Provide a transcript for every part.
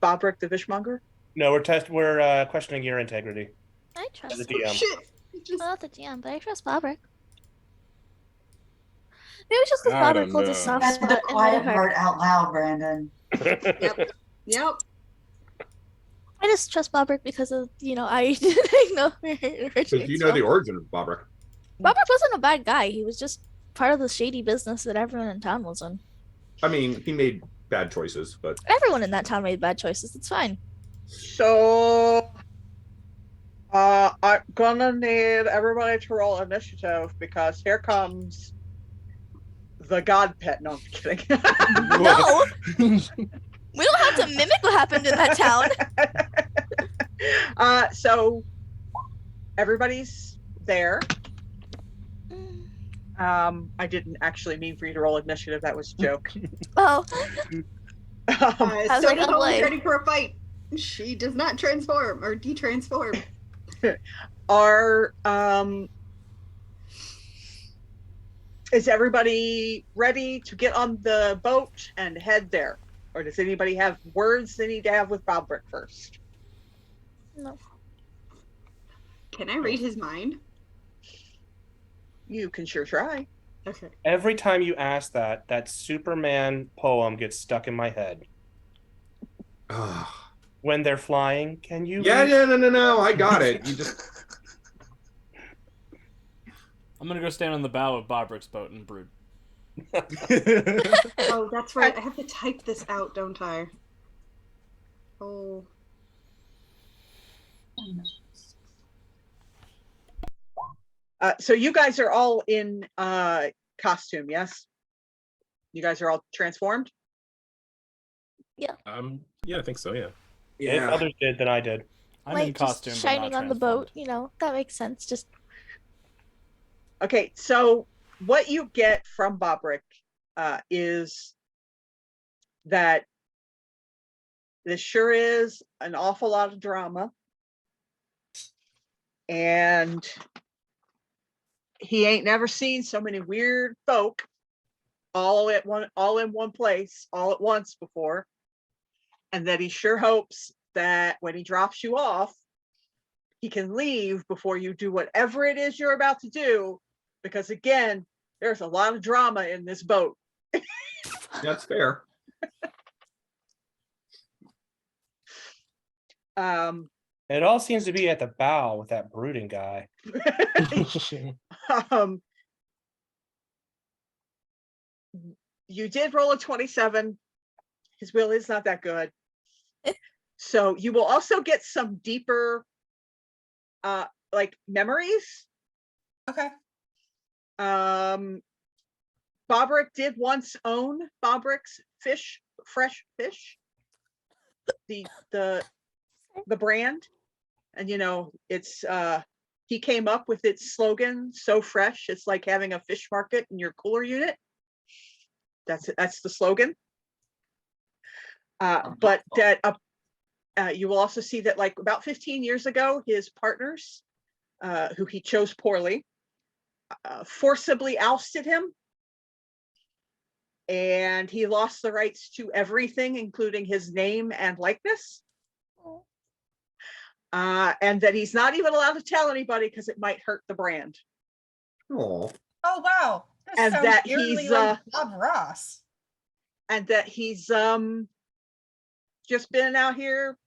Bobrick the fishmonger? No, we're questioning your integrity I as a trust him. DM. Shit. I'm not the GM, but I trust Bobrick. Maybe it's just because I Bobrick don't holds a know. soft That's the spot in my quiet heart. part out loud, Brandon. Yep. Yep. I just trust Bobrick because of, I didn't know where it Because originates you know the from. origin of Bobrick. Bobrick wasn't a bad guy. He was just part of the shady business that everyone in town was in. I mean, he made bad choices, but Everyone in that town made bad choices. It's fine. So, I'm gonna need everybody to roll initiative because here comes the god pet. No, I'm kidding. No! We don't have to mimic what happened in that town. So everybody's there. I didn't actually mean for you to roll initiative. That was a joke. Oh, Um, Soda's like, always "Olay." ready for a fight. She does not transform or de-transform. are is everybody ready to get on the boat and head there? Or does anybody have words they need to have with Bobrick first? no. Can I read his mind? You can sure try. Okay. Every time you ask that, that Superman poem gets stuck in my head. When they're flying, can you? yeah, no, I got it. You just I'm gonna go stand on the bow of Bobrick's boat and brood. Oh, that's right. I have to type this out, don't I? Oh. So you guys are all in costume, yes? You guys are all transformed? yeah, I think so. Yeah. If others did, then I did. I'm Light in just costume, but shining not on the boat, transformed. that makes sense. Just Okay, so what you get from Bobrick is that this sure is an awful lot of drama. And he ain't never seen so many weird folk all in one place, all at once before. And that he sure hopes that when he drops you off, he can leave before you do whatever it is you're about to do. Because again, there's a lot of drama in this boat. That's fair. It all seems to be at the bow with that brooding guy. You did roll a 27. His will is not that good. So you will also get some deeper like memories. Okay. Bobrick did once own Bobrick's fresh fish. The brand. And it's he came up with its slogan, so fresh, it's like having a fish market in your cooler unit. That's the slogan. But that you will also see that like about 15 years ago, his partners, who he chose poorly, forcibly ousted him. And he lost the rights to everything, including his name and likeness. And that he's not even allowed to tell anybody because it might hurt the brand. Oh. Oh wow. This And sounds that eerily he's like Bob Ross. and that he's just been out here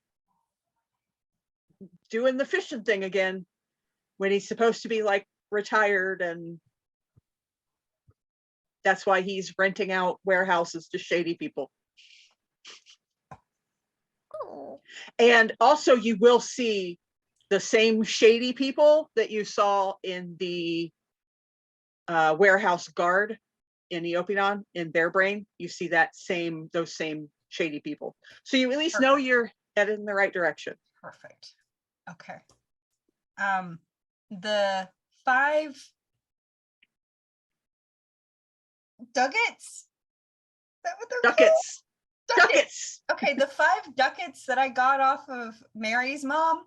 doing the fishing thing again when he's supposed to be like retired, and that's why he's renting out warehouses to shady people. And also you will see the same shady people that you saw in the warehouse guard in Eopinon, in Bear Brain. You see those same shady people. So you at least know you're headed in the right direction. Perfect. Okay. The 5 ducats? Is that what they're Ducats. called? Ducats. Okay, the 5 ducats that I got off of Mary's mom,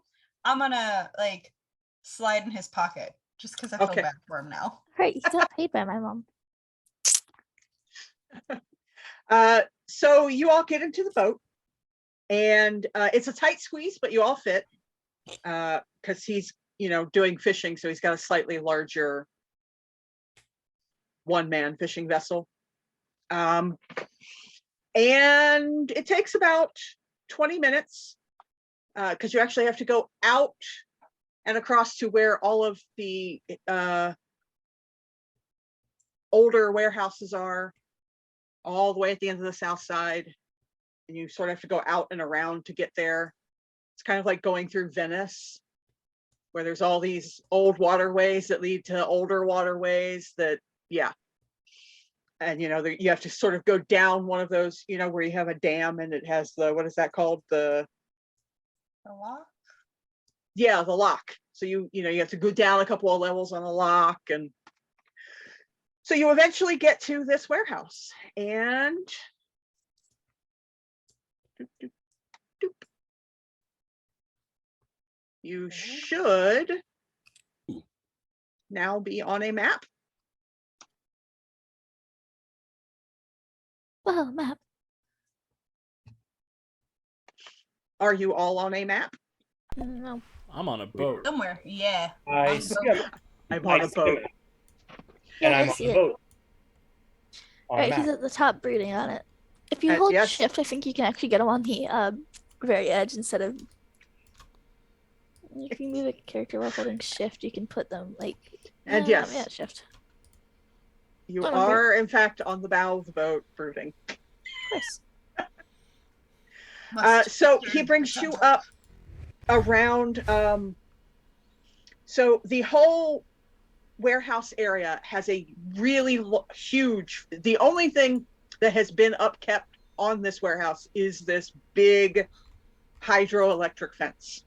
I'm gonna like slide in his pocket just because I feel Okay. bad for him now. right, he's got paid by my mom. So you all get into the boat. And it's a tight squeeze, but you all fit because he's, doing fishing. So he's got a slightly larger one-man fishing vessel. And it takes about 20 minutes because you actually have to go out and across to where all of the older warehouses are, all the way at the end of the south side. And you sort of have to go out and around to get there. It's kind of like going through Venice, where there's all these old waterways that lead to older waterways that, yeah. And, you have to sort of go down one of those, where you have a dam and it has the, what is that called? The lock? Yeah, the lock. So you have to go down a couple of levels on the lock. And so you eventually get to this warehouse and you should now be on a map. Wow, map. Are you all on a map? No. I'm on a boat. Somewhere. Yeah. I I'm see so- him. I'm on I a see boat. him. Yeah, And I I'm on see the it. boat. On a Right, he's map. at the top brooding on it. If you hold yes. shift, I think you can actually get him on the very edge instead of. If you move a character while holding shift, you can put them like. And yes. Yeah, shift. You Oh, okay. are, in fact, on the bow of the boat brooding. Of course. Must So turn he brings the you top. up around. So the whole warehouse area has a really huge. The only thing that has been upkept on this warehouse is this big hydroelectric fence.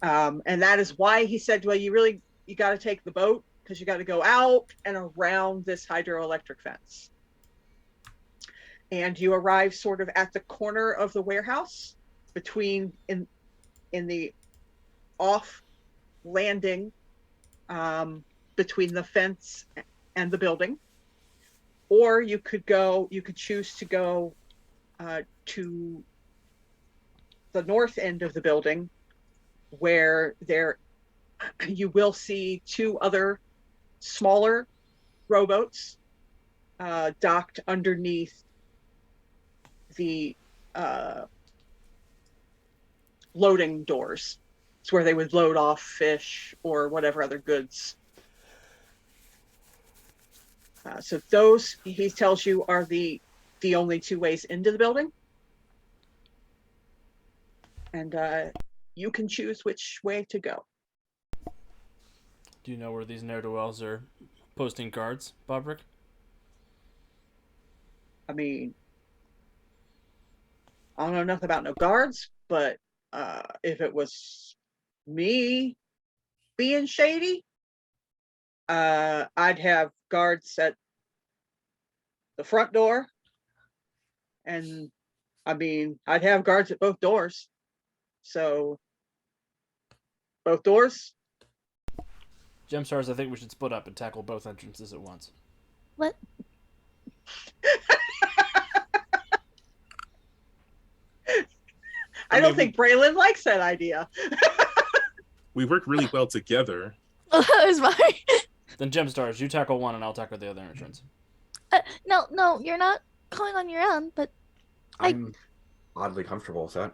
And that is why he said, well, you got to take the boat because you got to go out and around this hydroelectric fence. And you arrive sort of at the corner of the warehouse between in the off landing between the fence and the building. Or you could choose to go to the north end of the building where you will see two other smaller rowboats docked underneath the loading doors. It's where they would load off fish or whatever other goods. So those, he tells you, are the only two ways into the building. And you can choose which way to go. Do you know where these ne'er-do-wells are posting guards, Bobrick? I mean, I don't know nothing about no guards, but if it was me being shady, I'd have guards at the front door. And I mean, I'd have guards at both doors. So both doors. GemStars, I think we should split up and tackle both entrances at once. What? I don't think Braylon likes that idea. We work really well together. Oh, that was mine. Then GemStars, you tackle one and I'll tackle the other entrance. No, you're not going on your own, but I'm oddly comfortable with that.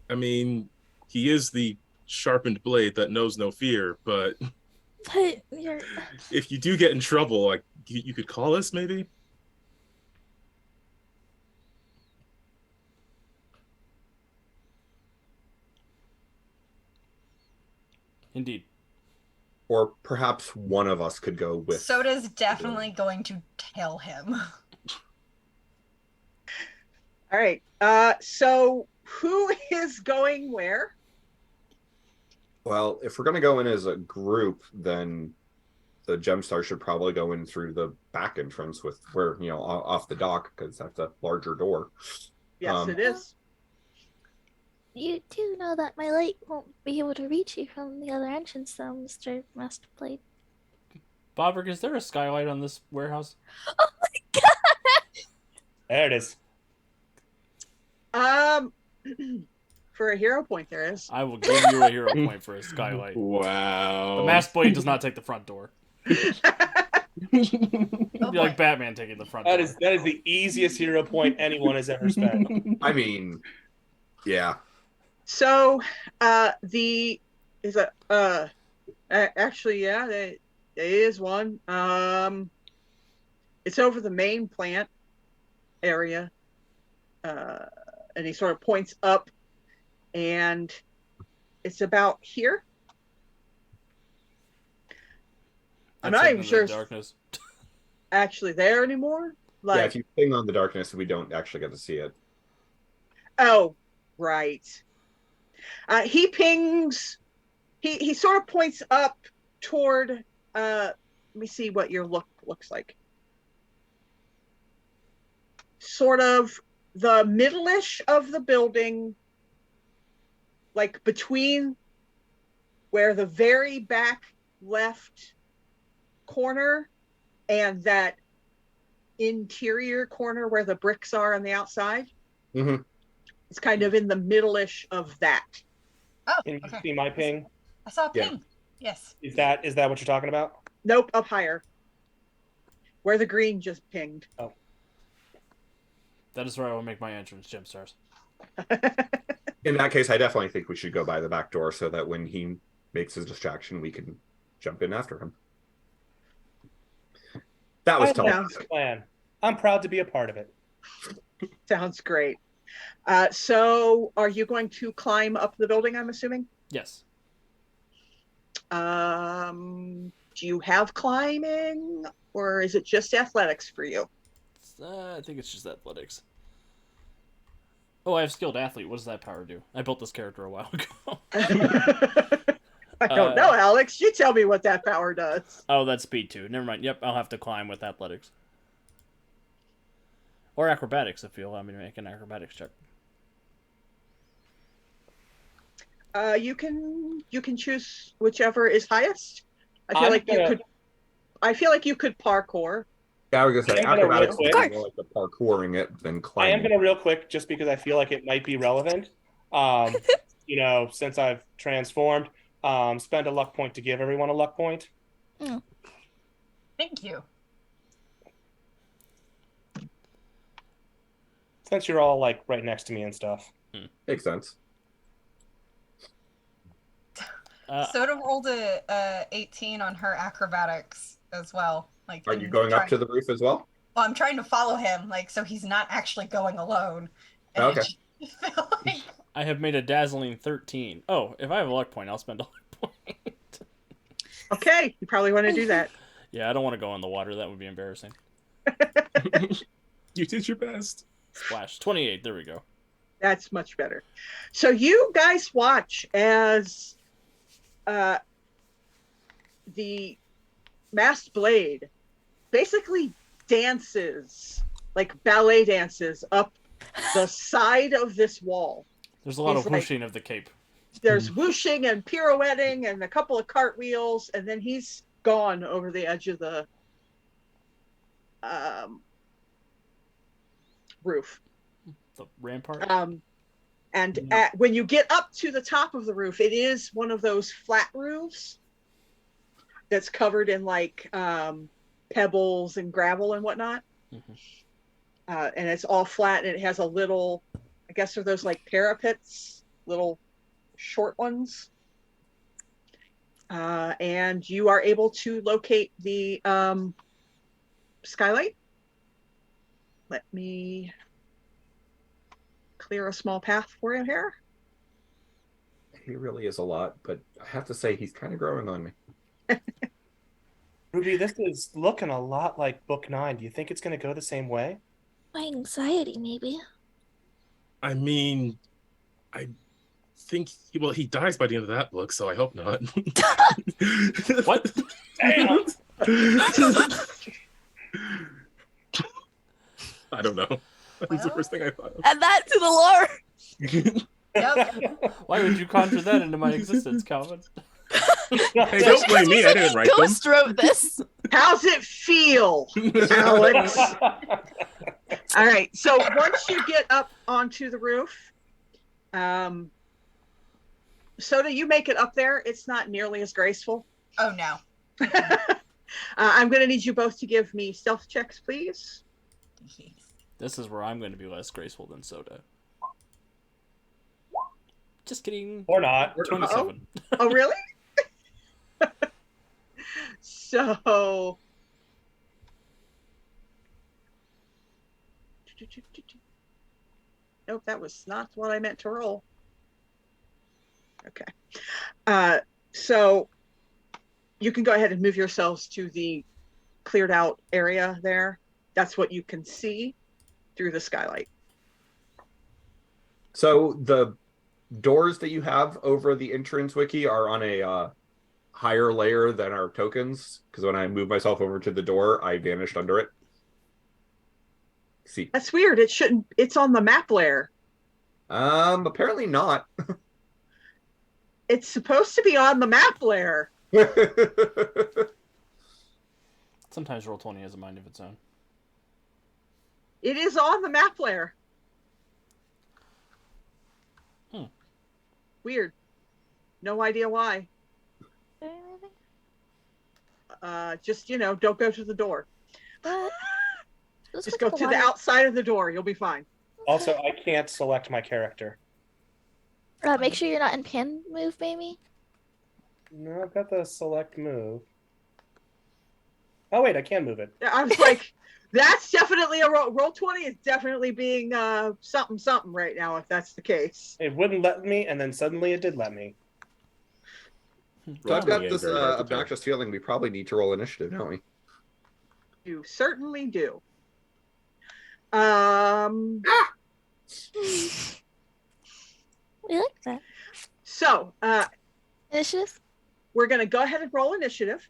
I mean, he is the sharpened blade that knows no fear, but you're. if you do get in trouble, like you could call us maybe. Indeed. Or perhaps one of us could go with. Soda's definitely going to tell him. All right. So who is going where? Well, if we're going to go in as a group, then the GemStar should probably go in through the back entrance with where, off the dock, because that's a larger door. Yes, it is. You do know that my light won't be able to reach you from the other entrance, though, Mr. Masterblade. Bobrick, is there a skylight on this warehouse? Oh my god! There it is. For a hero point, there is. I will give you a hero point for a skylight. Wow. The masked blade does not take the front door. Oh, It'd be boy. like Batman taking the front That door. is the easiest hero point anyone has ever spent. I mean, yeah. So, actually, yeah, there is one. It's over the main plant area, and he sort of points up, and it's about here. I'm That's not it even in sure the it's darkness. actually there anymore. Yeah, Like, if you ping on the darkness, we don't actually get to see it. oh, right. He pings. He sort of points up toward. Let me see what your looks like. Sort of the middle-ish of the building, like between where the very back left corner and that interior corner where the bricks are on the outside. Mm-hmm. It's kind of in the middle-ish of that. Oh, Can you okay. see my ping? I saw a Yeah. ping. Yes. Is that what you're talking about? Nope, up higher. Where the green just pinged. That is where I will make my entrance, GemStars. In that case, I definitely think we should go by the back door so that when he makes his distraction, we can jump in after him. That was I tough. love this plan. I'm proud to be a part of it. Sounds great. So are you going to climb up the building, I'm assuming? Yes. Do you have climbing, or is it just athletics for you? I think it's just athletics. Oh, I have skilled athlete. What does that power do? I built this character a while ago. I don't know, Alex. You tell me what that power does. Oh, that's speed 2. Never mind. Yep, I'll have to climb with athletics. Or acrobatics if you allow me to make an acrobatics check. You can choose whichever is highest. I feel I'm like you gonna- could. I feel like you could parkour. Yeah, I was gonna say I'm gonna acrobatics real is quick- more like the parkouring it than I am climbing. gonna real quick, just because I feel like it might be relevant. Since I've transformed, spend a luck point to give everyone a luck point. Thank you. Since you're all like right next to me and stuff. Makes sense. Soda rolled a 18 on her acrobatics as well. Like, Are you going up to the roof as well? Well, I'm trying to follow him, like, so he's not actually going alone. And Okay. I just feel like I have made a dazzling 13. Oh, if I have a luck point, I'll spend a luck point. Okay, you probably want to do that. Yeah, I don't want to go in the water. That would be embarrassing. You did your best. Splash. 28. There we go. That's much better. So you guys watch as the masked blade basically dances, like ballet dances, up the side of this wall. There's a lot He's of like- whooshing of the cape. There's whooshing and pirouetting and a couple of cartwheels, and then he's gone over the edge of the roof. The rampart. And Yeah. when you get up to the top of the roof, it is one of those flat roofs that's covered in like pebbles and gravel and whatnot. Mhm. And it's all flat, and it has a little, I guess are those like parapets, little short ones. And you are able to locate the skylight. Let me clear a small path for you here. He really is a lot, but I have to say he's kind of growing on me. Ruby, this is looking a lot like Book 9. Do you think it's going to go the same way? My anxiety, maybe. I mean, I think he dies by the end of that book, so I hope not. What? Damn! I don't know. That was the Well. first thing I thought Add that to the lore. of. yep. Why would you conjure that into my existence, Calvin? Hey, don't blame me. I didn't write them. Ghost wrote this. How's it feel, Alex? All right. So once you get up onto the roof, Soda, you make it up there. It's not nearly as graceful. Oh no. I'm going to need you both to give me stealth checks, please. This is where I'm going to be less graceful than Soda. Just kidding. Or not. 27. Oh, really? So. Nope, that was not what I meant to roll. Okay. So you can go ahead and move yourselves to the cleared out area there. That's what you can see through the skylight. So the doors that you have over the entrance wiki are on a higher layer than our tokens, because when I moved myself over to the door, I vanished under it. See. That's weird. It shouldn't. It's on the map layer. Apparently not. It's supposed to be on the map layer. Sometimes Roll20 has a mind of its own. It is on the map layer. Weird. No idea why. Just, don't go to the door. What? Just go to the outside of the door. You'll be fine. Also, I can't select my character. Make sure you're not in pin move, maybe. No, I've got the select move. Oh wait, I can move it. I was like, that's definitely a Roll20 is definitely being something right now, if that's the case. It wouldn't let me, and then suddenly it did let me. So I've got Yeah, this very hard to tell. obnoxious feeling we probably need to roll initiative, don't we? You certainly do. We like that. So, Initiative? we're going to go ahead and roll initiative.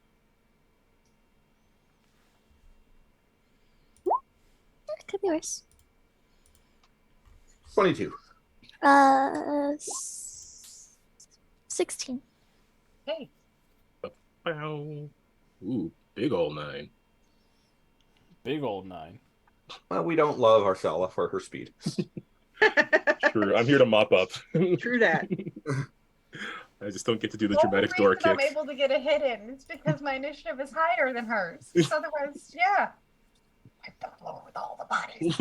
It could be worse. 22. 16. Hey. Wow. Ooh, big old 9. Big old 9. Well, we don't love Arcella for her speed. True. I'm here to mop up. True that. I just don't get to do the The dramatic only door reason I'm kick. able to get a hit in is because my initiative is higher than hers. Otherwise, yeah. I've done lower with all the bodies.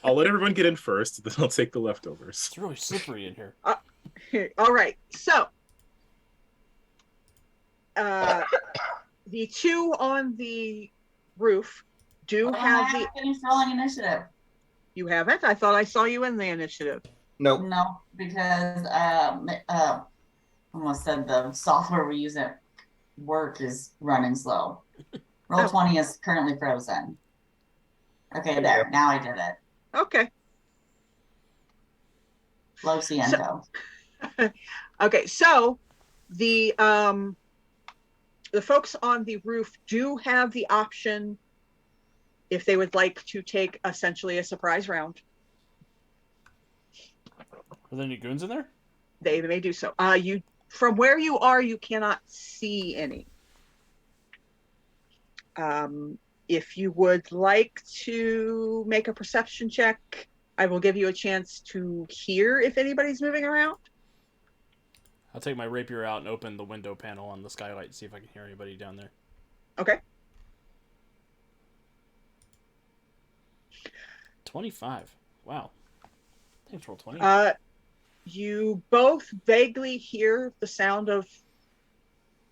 I'll let everyone get in first, then I'll take the leftovers. It's really slippery in here. All right. So, the two on the roof do have the. Finished rolling initiative. You haven't? I thought I saw you in the initiative. Nope. No, because almost said the software we use at work is running slow. Roll20 is currently frozen. Okay, there. Now I did it. Okay. Low Ciento. Okay. So, the folks on the roof do have the option if they would like to take essentially a surprise round. Are there any goons in there? They may do so. You from where you are, you cannot see any. If you would like to make a perception check, I will give you a chance to hear if anybody's moving around. I'll take my rapier out and open the window panel on the skylight and see if I can hear anybody down there. Okay. 25. Wow. Thanks, Roll20. You both vaguely hear the sound of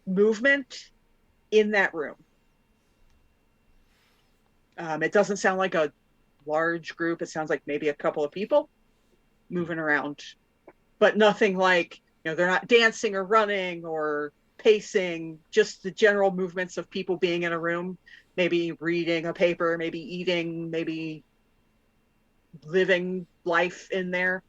movement in that room. It doesn't sound like a large group. It sounds like maybe a couple of people moving around, but nothing like, they're not dancing or running or pacing, just the general movements of people being in a room, maybe reading a paper, maybe eating, maybe living life in there.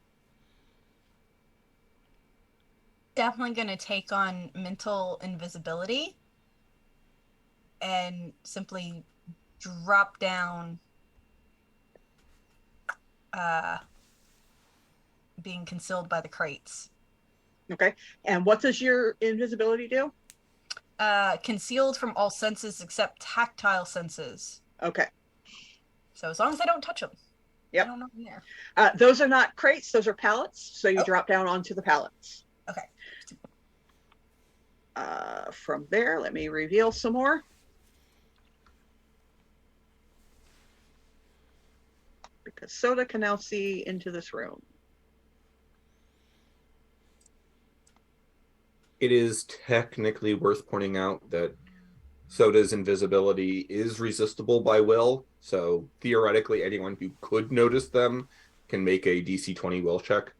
Definitely going to take on mental invisibility and simply drop down being concealed by the crates Okay. And what does your invisibility do? Concealed from all senses except tactile senses. Okay. So as long as I don't touch them. Yep. I don't know in there. Those are not crates, those are pallets. So you Oh. drop down onto the pallets. Okay. From there, let me reveal some more. Because Soda can now see into this room. It is technically worth pointing out that Soda's invisibility is resistible by will, so theoretically anyone who could notice them can make a DC 20 will check.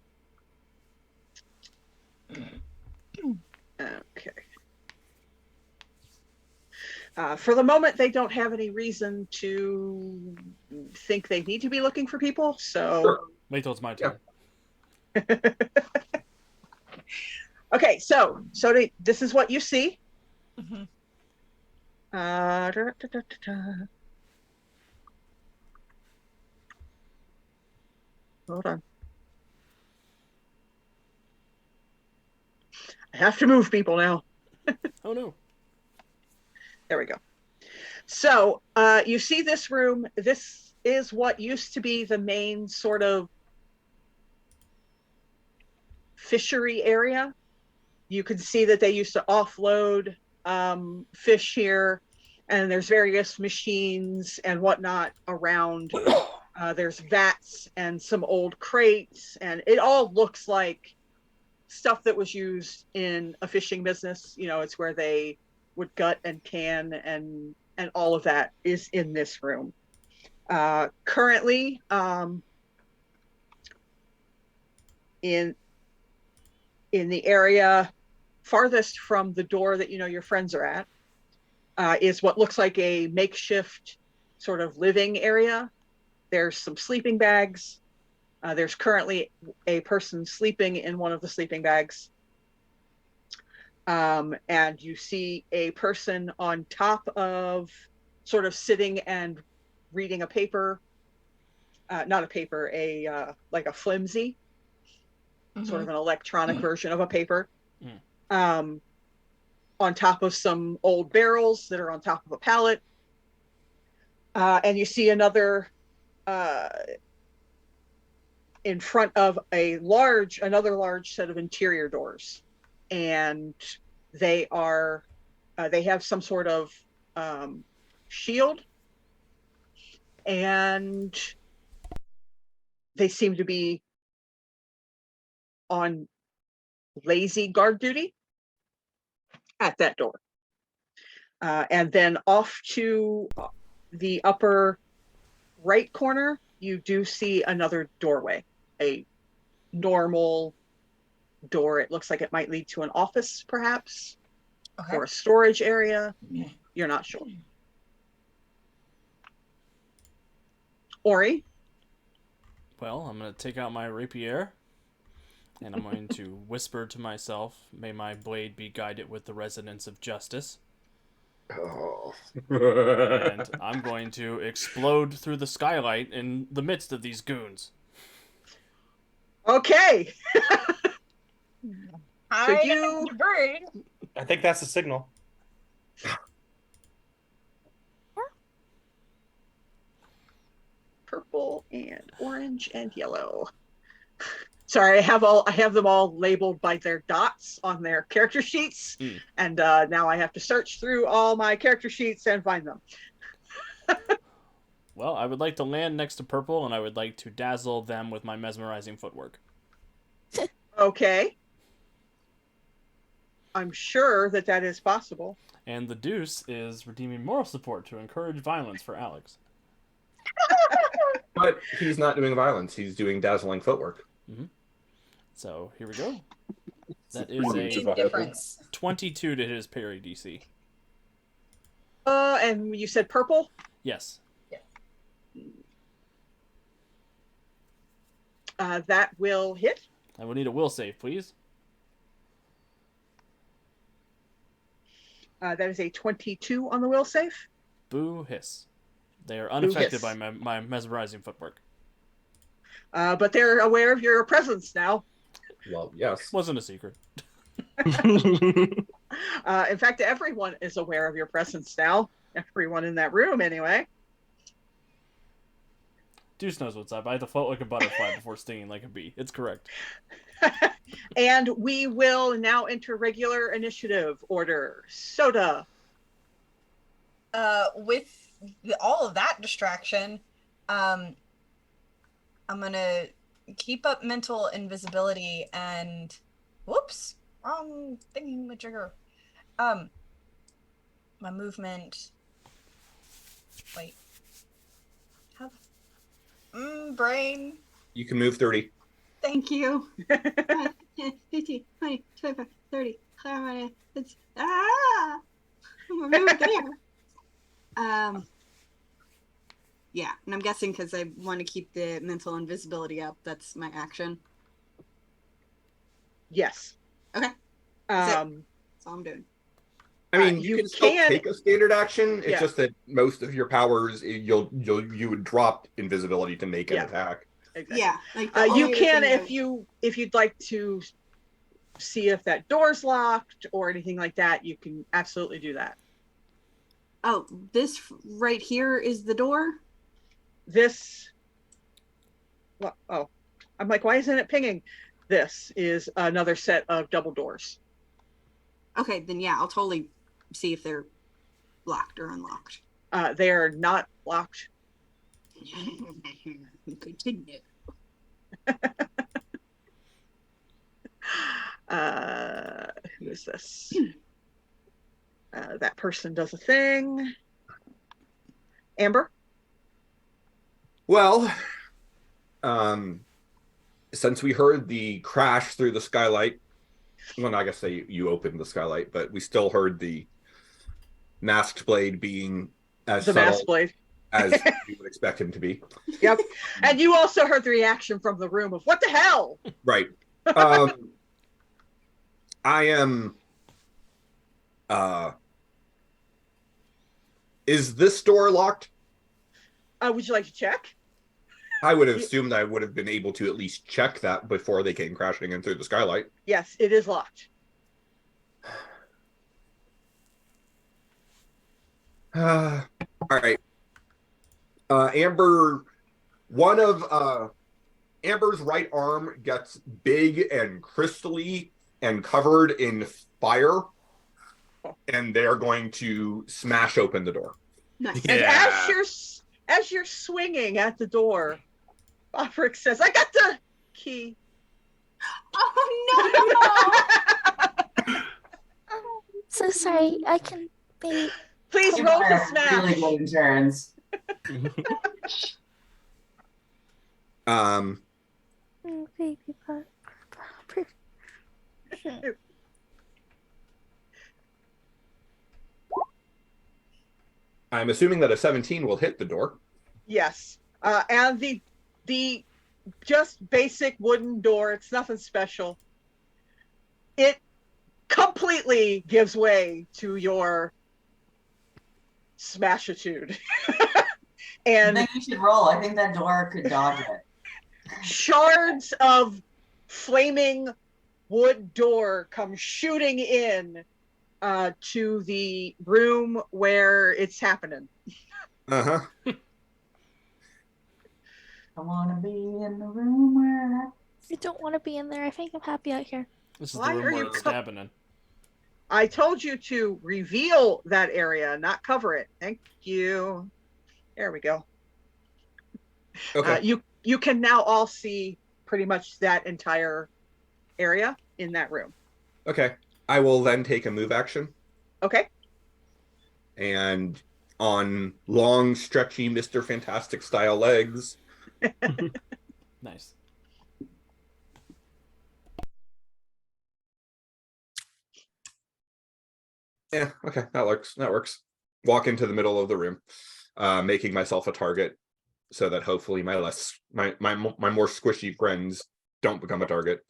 Okay. For the moment, they don't have any reason to think they need to be looking for people, so... Sure. Wait till it's my turn. Okay, so this is what you see. Mm-hmm. Hold on. I have to move people now. Oh no. There we go. So you see this room. This is what used to be the main sort of fishery area. You can see that they used to offload fish here, and there's various machines and whatnot around. There's vats and some old crates, and it all looks like stuff that was used in a fishing business. You know, it's where they would gut and can, and all of that is in this room. Currently, in the area farthest from the door that your friends are at, is what looks like a makeshift sort of living area. There's some sleeping bags. There's currently a person sleeping in one of the sleeping bags. And you see a person on top of, sort of sitting and reading a paper. Not a paper, like a flimsy, sort of an electronic version of a paper. On top of some old barrels that are on top of a pallet. And you see another in front of another large set of interior doors, and they have some sort of shield, and they seem to be on lazy guard duty at that door. And then off to the upper right corner, you do see another doorway, a normal door. It looks like it might lead to an office, perhaps, or a storage area. You're not sure. Ori? Well, I'm going to take out my rapier, and I'm going to whisper to myself, may my blade be guided with the resonance of justice. Oh. And I'm going to explode through the skylight in the midst of these goons. Okay. I you- debris. I think that's the signal. Purple and orange and yellow. Sorry, I have them all labeled by their dots on their character sheets, and now I have to search through all my character sheets and find them. Well, I would like to land next to purple, and I would like to dazzle them with my mesmerizing footwork. Okay. I'm sure that is possible. And the deuce is redeeming moral support to encourage violence for Alex. But he's not doing violence, he's doing dazzling footwork. So here we go. That is Huge a Difference. 22 to hit his parry DC. And you said purple? Yes. That will hit. I will need a will save, please. That is a 22 on the will save. Boo hiss. They are unaffected hiss. by my mesmerizing footwork. But they're aware of your presence now. Well, yes. Wasn't a secret. In fact, everyone is aware of your presence now. Everyone in that room, anyway. Deuce knows what's up. I have to float like a butterfly before stinging like a bee. It's correct. And we will now enter regular initiative order. Soda. With all of that distraction, I'm gonna keep up mental invisibility and whoops, wrong thinking the trigger. My movement. Wait. How? Brain. You can move 30. Thank you. 15, 20, 25, 30. It's I'm over there. Yeah, and I'm guessing because I want to keep the mental invisibility up. That's my action. Yes. Okay. Um, That's all I'm doing. I mean, you you can still can- take a standard action. It's Yeah. just that most of your powers, you would drop invisibility to make an Yeah. attack. exactly. Yeah, like the You only can other thing if you'd like to see if that door's locked or anything like that. You can absolutely do that. Oh, this right here is the door. This. Well, oh, I'm like, why isn't it pinging? This is another set of double doors. Okay, then yeah, I'll totally see if they're locked or unlocked. They are not locked. Continue. Who is this? That person does a thing. Amber? Well, since we heard the crash through the skylight, well, I guess you opened the skylight, but we still heard the masked blade being as The subtle masked blade. as we would expect him to be. Yep. And you also heard the reaction from the room of, what the hell? Right. I am. Is this door locked? Would you like to check? I would have assumed I would have been able to at least check that before they came crashing in through the skylight. Yes, it is locked. All right. Amber, one of Amber's right arm gets big and crystally and covered in fire, and they're going to smash open the door. Nice. And Yeah. as you're swinging at the door, Bobrick says, I got the key. Oh So sorry. I can maybe. Please You roll to have really smash. good insurance. Baby Bob. I'm assuming that a 17 will hit the door. Yes. And the just basic wooden door, it's nothing special. It completely gives way to your smashitude. I And think you should roll. I think that door could dodge it. shards of flaming wood door come shooting in to the room where it's happening. Uh-huh. I want to be in the room where I don't want to be in there. I think I'm happy out here. This is Why the are room where you it's co- happening. I told you to reveal that area, not cover it. Thank you. There we go. Okay. You can now all see pretty much that entire area in that room. Okay. I will then take a move action, Okay. and on long, stretchy Mr. Fantastic style legs, Nice. yeah, okay, that works. That works. Walk into the middle of the room, making myself a target, so that hopefully my more squishy friends don't become a target.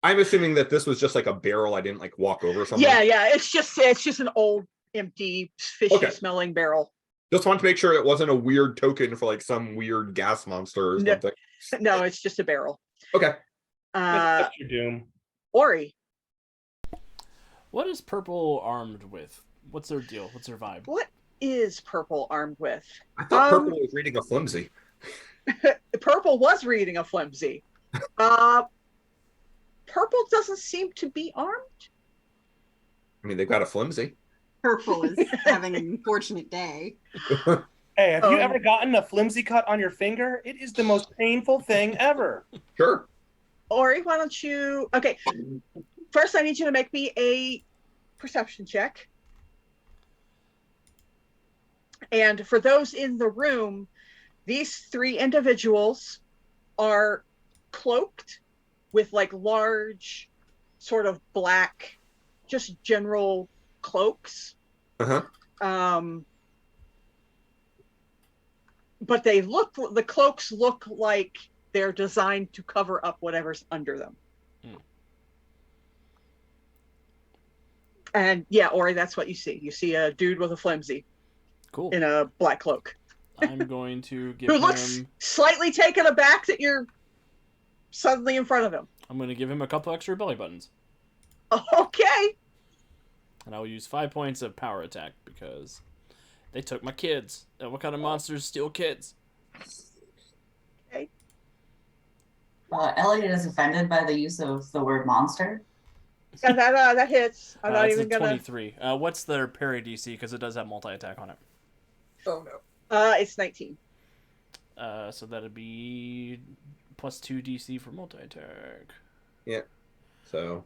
I'm assuming that this was just like a barrel. I didn't like walk over something. Yeah. It's just an old, empty, fishy Okay. smelling barrel. Just want to make sure it wasn't a weird token for like some weird gas monster or No. something. No, it's just a barrel. Okay. That's your doom. Ori, What is purple armed with? What's their deal? What's their vibe? what is purple armed with? I thought Purple was reading a flimsy. Purple was reading a flimsy. Purple doesn't seem to be armed. I mean, they've got a flimsy. Purple is having an unfortunate day. Hey, have you ever gotten a flimsy cut on your finger? It is the most painful thing ever. Sure. Ori, why don't you... Okay, first I need you to make me a perception check. And for those in the room, these three individuals are cloaked with like large, sort of black, just general cloaks. Uh-huh. But the cloaks look like they're designed to cover up whatever's under them. And yeah, Ori, that's what you see. You see a dude with a flimsy. Cool. In a black cloak. I'm going to give Who him... looks slightly taken aback that you're suddenly in front of him. I'm going to give him a couple extra belly buttons. Okay. And I'll use 5 points of power attack because they took my kids. And what kind of monsters steal kids? Okay. Elliot is offended by the use of the word monster. And that hits. I'm not It's even a gonna. 23. What's their parry DC? Because it does have multi-attack on it. Oh no. It's 19. So that'd be +2 DC for multi-attack. Yeah. So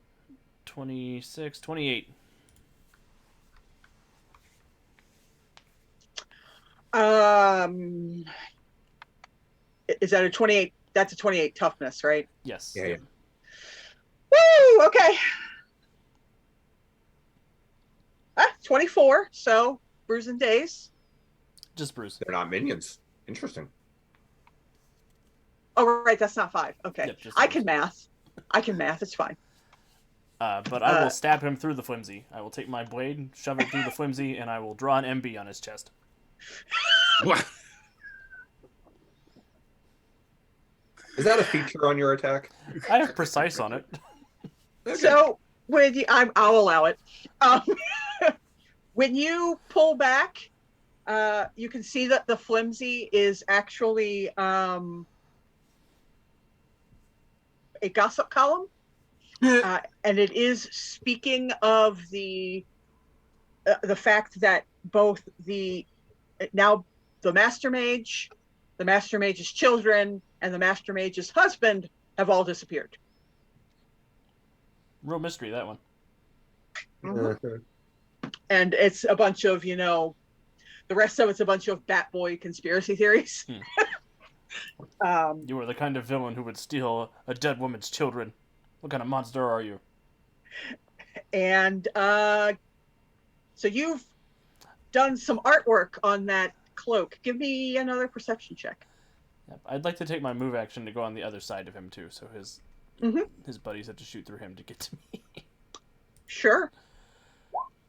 26, 28. Is that a 28? That's a 28 toughness, right? Yes. Yeah. Woo! Okay. 24. So bruise and daze. Just bruise. they're not minions. Interesting. Oh right, that's not 5. Okay. Yep, just I bruise. can math. It's fine. But I will stab him through the flimsy. I will take my blade, shove it through the flimsy, and I will draw an MB on his chest. What? Is that a feature on your attack? I have precise on it. Okay. So when I'll allow it. When you pull back, you can see that the flimsy is actually a gossip column, and it is speaking of the fact that both the Master Mage, the Master Mage's children, and the Master Mage's husband have all disappeared. Real mystery, that one. Mm-hmm. And it's a bunch of, the rest of it's a bunch of Bat Boy conspiracy theories. You are the kind of villain who would steal a dead woman's children. What kind of monster are you? And so you've done some artwork on that cloak. Give me another perception check. Yep. I'd like to take my move action to go on the other side of him too, so his buddies have to shoot through him to get to me. Sure.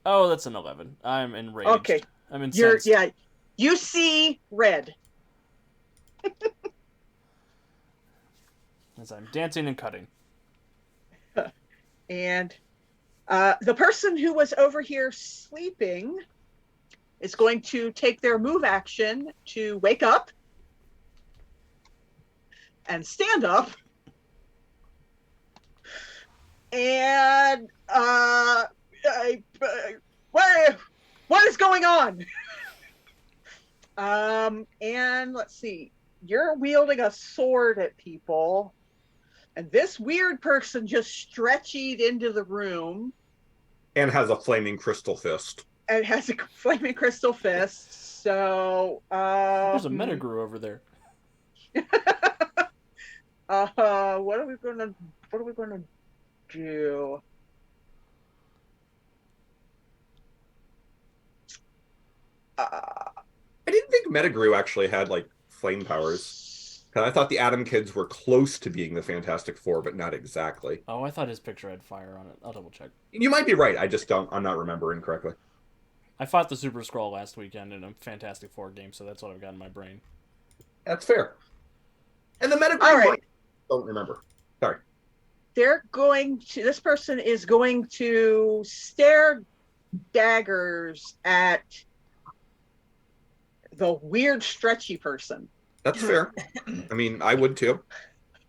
Oh, that's an 11. I'm enraged. Okay. I'm incensed. You see red. As I'm dancing and cutting. And the person who was over here sleeping is going to take their move action to wake up and stand up. And what is going on? And let's see. You're wielding a sword at people. And this weird person just stretchied into the room. And has a flaming crystal fist. And has a flaming crystal fist. So There's a Metagrew over there. what are we gonna do? I didn't think Metagrew actually had like flame powers. I thought the Atom Kids were close to being the Fantastic Four, but not exactly. Oh, I thought his picture had fire on it. I'll double check. You might be right. I'm not remembering correctly. I fought the Super Skrull last weekend in a Fantastic Four game, so that's what I've got in my brain. That's fair. And the Metagrew, all right. Don't remember. Sorry. this person is going to stare daggers at the weird stretchy person. That's fair. I mean, I would too.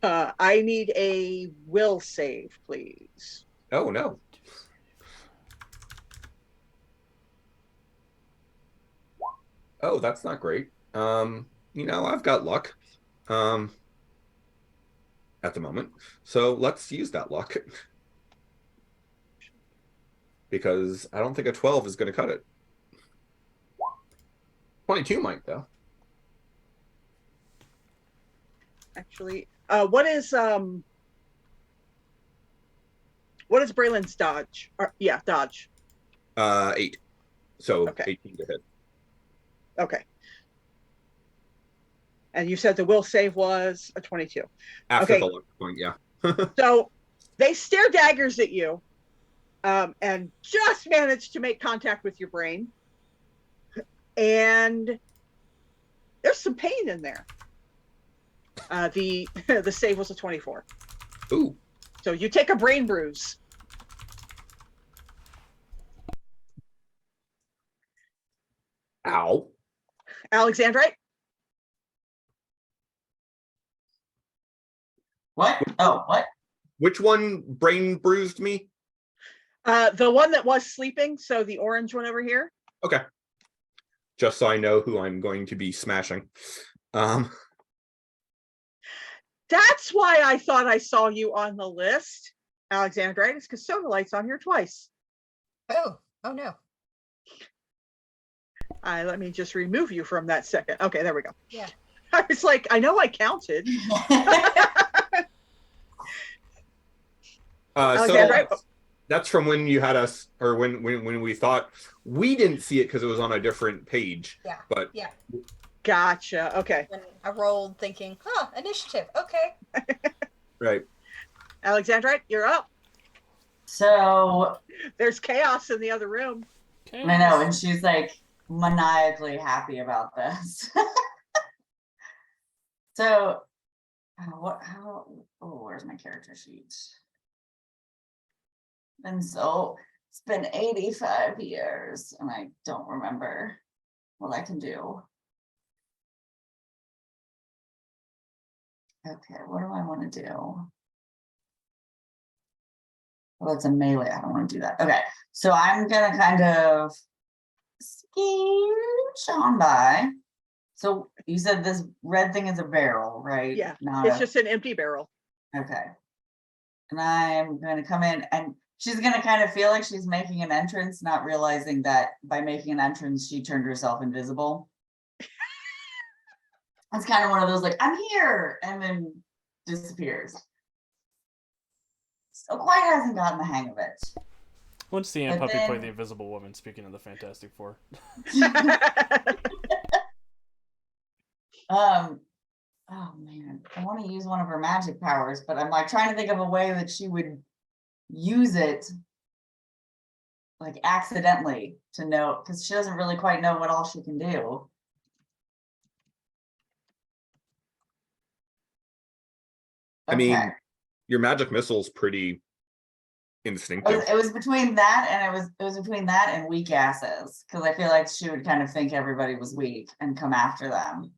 I need a will save, please. Oh no. Oh, that's not great. I've got luck. At the moment. So let's use that luck. Because I don't think a 12 is going to cut it. 22 might, though. Actually, what is Braylon's dodge? Dodge. 8. So Okay. 18 to hit. Okay. And you said the will save was a 22. After Okay. the luck point, yeah. So they stare daggers at you, and just manage to make contact with your brain. And there's some pain in there. The save was a 24. Ooh. So you take a brain bruise. Ow. Alexandrite? What? Oh, what? Which one brain bruised me? The one that was sleeping, so the orange one over here. Okay. Just so I know who I'm going to be smashing. That's why I thought I saw you on the list, Alexandrite, is because Soda Light's on here twice. Oh no. Let me just remove you from that second. Okay, there we go. Yeah. I was like, I know I counted. So that's from when you had us, or when we thought we didn't see it because it was on a different page. Yeah. But yeah. Gotcha. Okay. When I rolled thinking, initiative. Okay. Right. Alexandrite, you're up. So There's chaos in the other room. I know, and she's like maniacally happy about this. So where's my character sheet? And so it's been 85 years and I don't remember what I can do. Okay, what do I want to do? Well, it's a melee. I don't want to do that. Okay, so I'm gonna kind of scooch on by. So you said this red thing is a barrel, right? Yeah. Not It's a- just an empty barrel. Okay. And I'm going to come in and she's going to kind of feel like she's making an entrance, not realizing that by making an entrance, she turned herself invisible. It's kind of one of those like, I'm here, and then disappears. So quite hasn't gotten the hang of it. Once the Ant But Puppy play then- the Invisible Woman, speaking of the Fantastic Four. Oh man, I want to use one of her magic powers, but I'm like trying to think of a way that she would use it like accidentally to know, because she doesn't really quite know what all she can do. I mean, Okay. your magic missile's pretty instinctive. It was between that and it was between that and weak asses, because I feel like she would kind of think everybody was weak and come after them.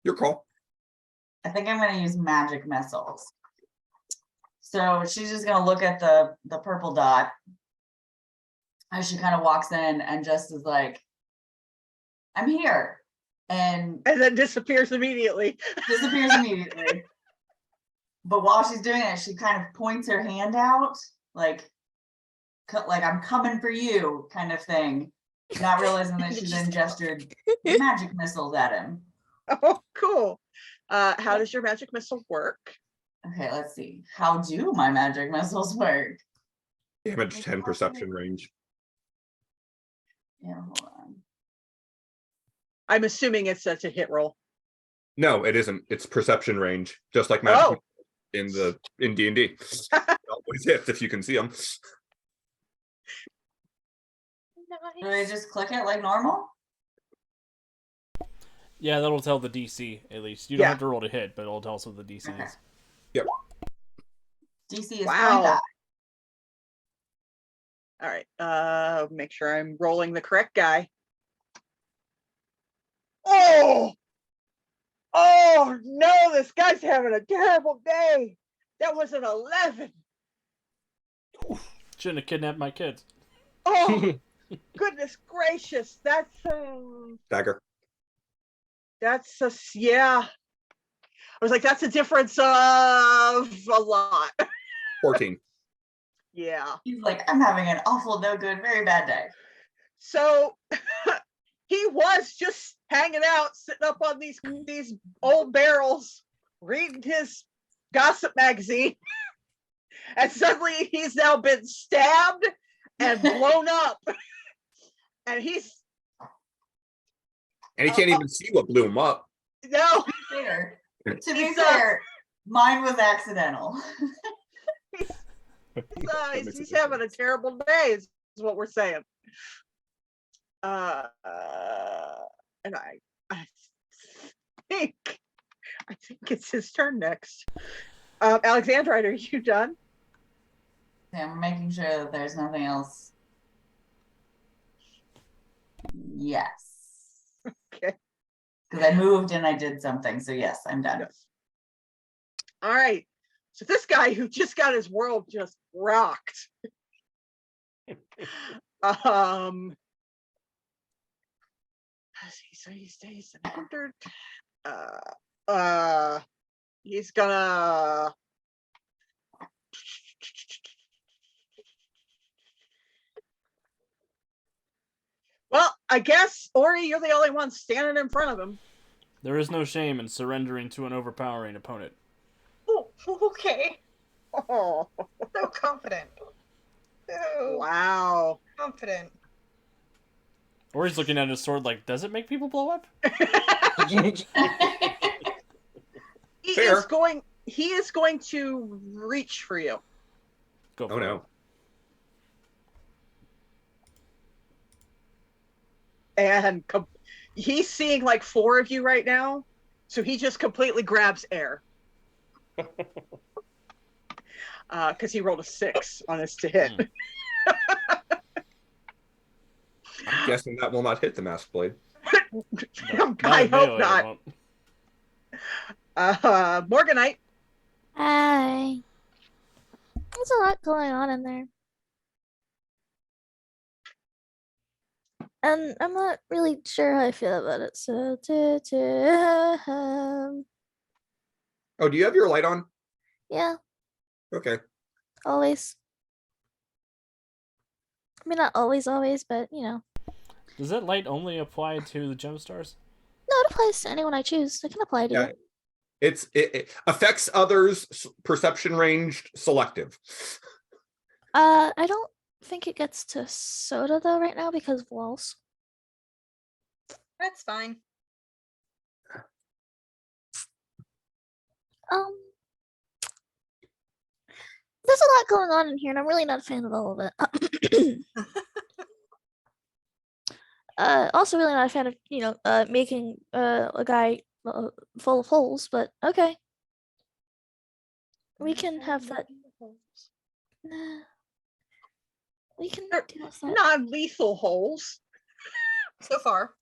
Your call. I think I'm going to use magic missiles. So she's just going to look at the purple dot as she kind of walks in and just is like, I'm here. And then disappears immediately. disappears immediately. But while she's doing it, she kind of points her hand out, like I'm coming for you kind of thing, not realizing that she then gestured magic missiles at him. Oh, cool. How does your magic missile work? Okay, let's see. How do my magic missiles work? Damage 10 perception range. Yeah, hold on. I'm assuming it's a hit roll. No, it isn't. It's perception range, just like magic Oh. in D&D. Always hits if you can see them. Do I just click it like normal? Yeah, that'll tell the DC at least. You don't Yeah. have to roll to hit, but it'll tell us what the DC Okay. is. Yep. DC is Wow. 25. All right. Make sure I'm rolling the correct guy. Oh! Oh no, this guy's having a terrible day. That was an 11. Shouldn't have kidnapped my kids. Oh, goodness gracious. That's Dagger. yeah. I was like, that's a difference of a lot. 14. Yeah. He's like, I'm having an awful, no good, very bad day. So he was just hanging out, sitting up on these old barrels, reading his gossip magazine, and suddenly he's now been stabbed and blown up, and he's And he can't even see what blew him up. no. Fair. To be He's, fair, mine was accidental. He's having a terrible day. Is what we're saying. And I think it's his turn next. Alexandrite, are you done? Yeah, I'm making sure that there's nothing else. Yes. Okay. Because I moved and I did something. So yes, I'm done. Yes. All right. So this guy who just got his world just rocked. So he stays 100. He's gonna. Well, I guess Ori, you're the only one standing in front of him. There is no shame in surrendering to an overpowering opponent. Oh, okay. Oh, So confident. So wow. confident. Or he's looking at his sword like, does it make people blow up? He Fair. is going to reach for you. Go for Oh it. no. And he's seeing like 4 of you right now, so he just completely grabs air. Because he rolled a 6 on his to hit. I'm guessing that will not hit the masked blade. I hope melee, it not. won't. Morganite. Hi. There's a lot going on in there. And I'm not really sure how I feel about it. So, Oh, do you have your light on? yeah, Okay. always. I mean, not always, but you know. Does that light only apply to the GemStars? No, it applies to anyone I choose. It can apply to Yeah. you. It affects others' perception range selective. I don't think it gets to soda though right now because of walls. That's fine. There's a lot going on in here, and I'm really not a fan of all of it. Also really not a fan of making a guy full of holes, but okay. We can have that. Nah. We can They're deal with that. Non-lethal holes. So far.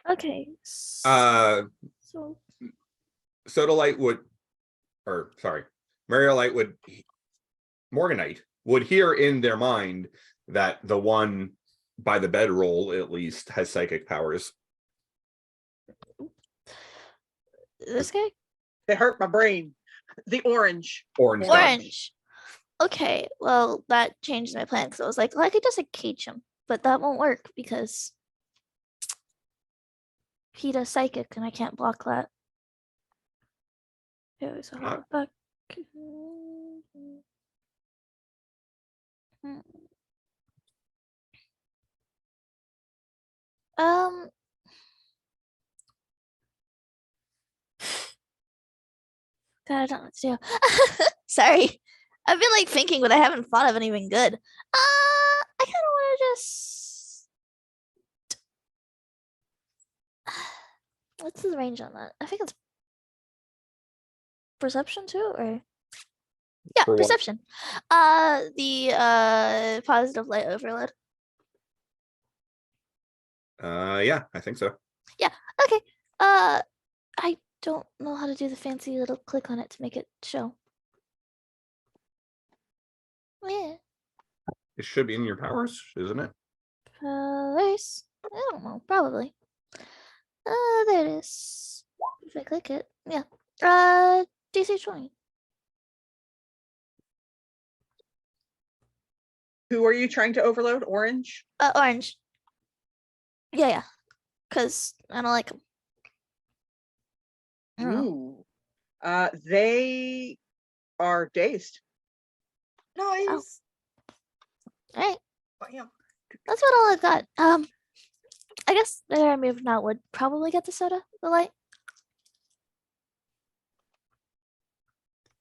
Okay. Uh, So Sodalite would, or sorry, Mariolite would, Morganite would hear in their mind that the one by the bedroll at least has psychic powers. this guy? They hurt my brain. The orange. Orange. dot. Orange. Okay, well that changed my plan because I was like, well, I could just cage him, but that won't work because he does psychic and I can't block that. Okay, so Huh? back. Um. God, I don't know what to do. Sorry. I've been like thinking, but I haven't thought of anything good. I kind of want to just. What's the range on that? I think it's perception too, or yeah, For what? perception. The positive light overload. Yeah, I think so. Okay. I don't know how to do the fancy little click on it to make it show. Yeah. It should be in your powers, isn't it? Powers. I don't know. Probably. There it is. If I click it, yeah. DC 20. Who are you trying to overload? Orange? Orange. Yeah. Cause I don't like them. Ooh. They are dazed. Nice. All right. Bam. That's what all I've got. I guess the area I moved now would probably get the soda, the light.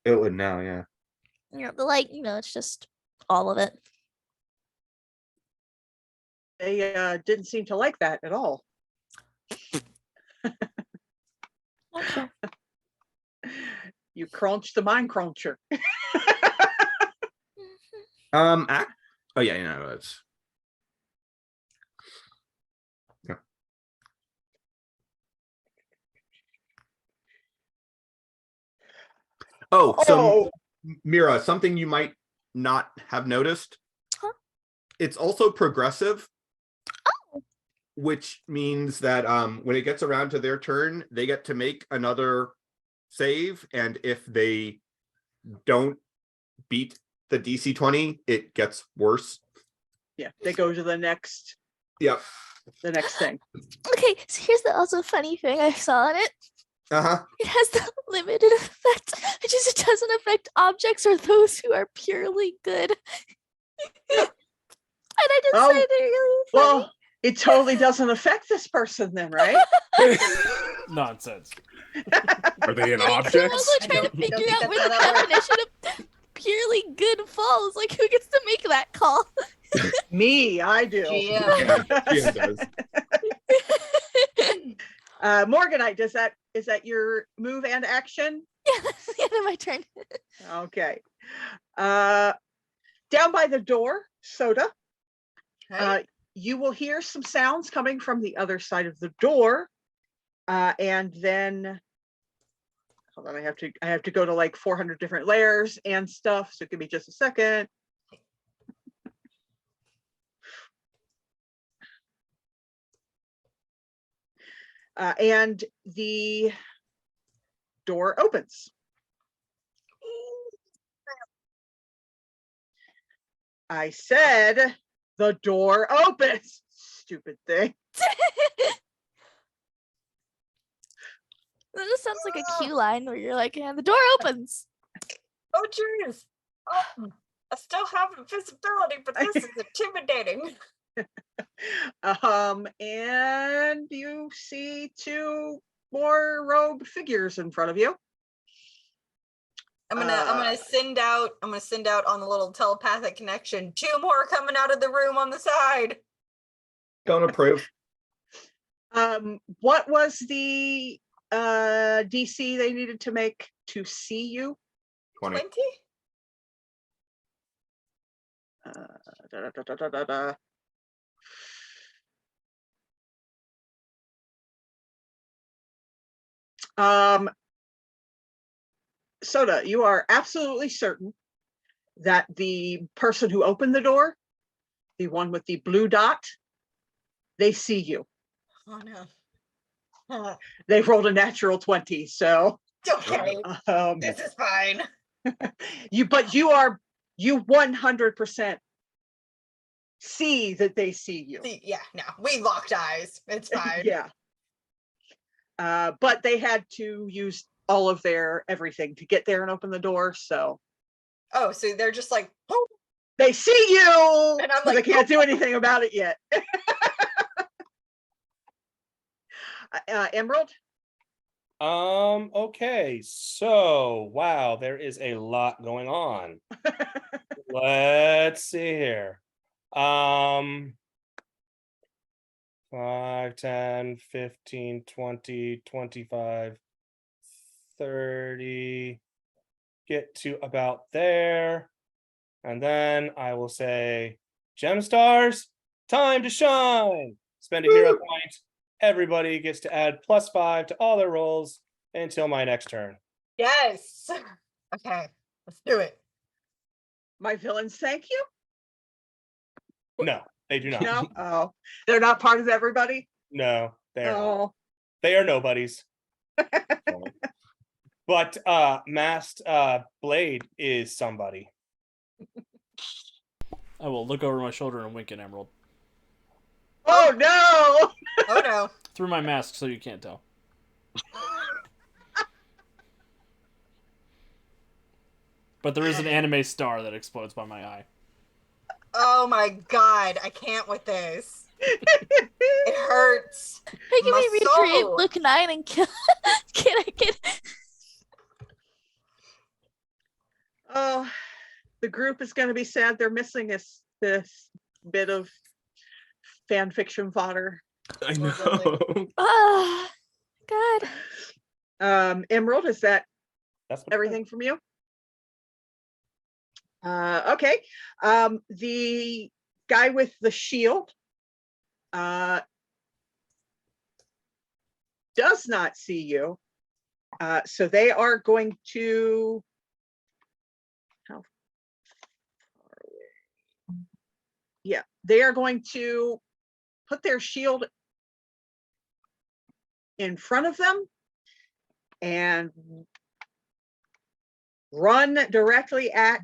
It would now, yeah. You know, the light, it's just all of it. They didn't seem to like that at all. Okay. You crunched the mind cruncher. Oh yeah, it's. Yeah. Oh, so Mira, something you might not have noticed. Huh? It's also progressive. Oh. Which means that when it gets around to their turn, they get to make another save, and if they don't beat the DC 20, it gets worse. Yeah, they go to the next Yep. thing. Okay, so here's the also funny thing I saw on it. Uh-huh. It has the limited effect, which is it doesn't affect objects or those who are purely good. And I just Oh, say they're really funny. Well, it totally doesn't affect this person then, right? Nonsense. Are they an I'm object? also I trying to don't figure think out that's where the how that works. definition of purely good falls. Like, who gets to make that call? Me, I do. GM. Yeah, it does. Morganite, is that your move and action? Yeah, that's the end of my turn. Okay. Down by the door, Soda. Okay. You will hear some sounds coming from the other side of the door, and then hold on. I have to go to like 400 different layers and stuff. So give me just a second. And the door opens. I said the door opens. Stupid thing. That just sounds like a cue line where you're like, the door opens. Oh, jeez. Oh, I still have invisibility, but this is intimidating. And you see two more robed figures in front of you. I'm gonna send out on the little telepathic connection. Two more coming out of the room on the side. Don't approve. What was the DC they needed to make to see you? 20. 20? Soda, you are absolutely certain that the person who opened the door, the one with the blue dot, they see you. Oh no. They rolled a natural 20, so Okay. This is fine. you 100% see that they see you. Yeah, no, we locked eyes. It's fine. Yeah. But they had to use all of their everything to get there and open the door, so Oh, so they're just like, oh, they see you, and I'm but like, they can't do anything about it yet. Emerald? Okay, so wow, there is a lot going on. Let's see here. 20, 5, 10, 15, 20, 25, 30. Get to about there. And then I will say, GemStars, time to shine. Spend a hero point. Everybody gets to add +5 to all their rolls until my next turn. Yes. Okay, let's do it. My villains thank you? No, they do not. No? Oh, they're not part of everybody? No, they are not. Oh, They are nobodies. But Masked Blade is somebody. I will look over my shoulder and wink at Emerald. oh no! Oh no. Through my mask so you can't tell. But there is an anime star that explodes by my eye. Oh my god, I can't with this. It hurts. Making My me recreate soul. Book 9 and kill. Can I get? Oh, the group is going to be sad. They're missing this bit of fan fiction fodder. I know. Oh, God. Emerald, is that That's what everything from you? Okay. The guy with the shield does not see you. So they are going to, how far away? Yeah, they are going to put their shield in front of them and run directly at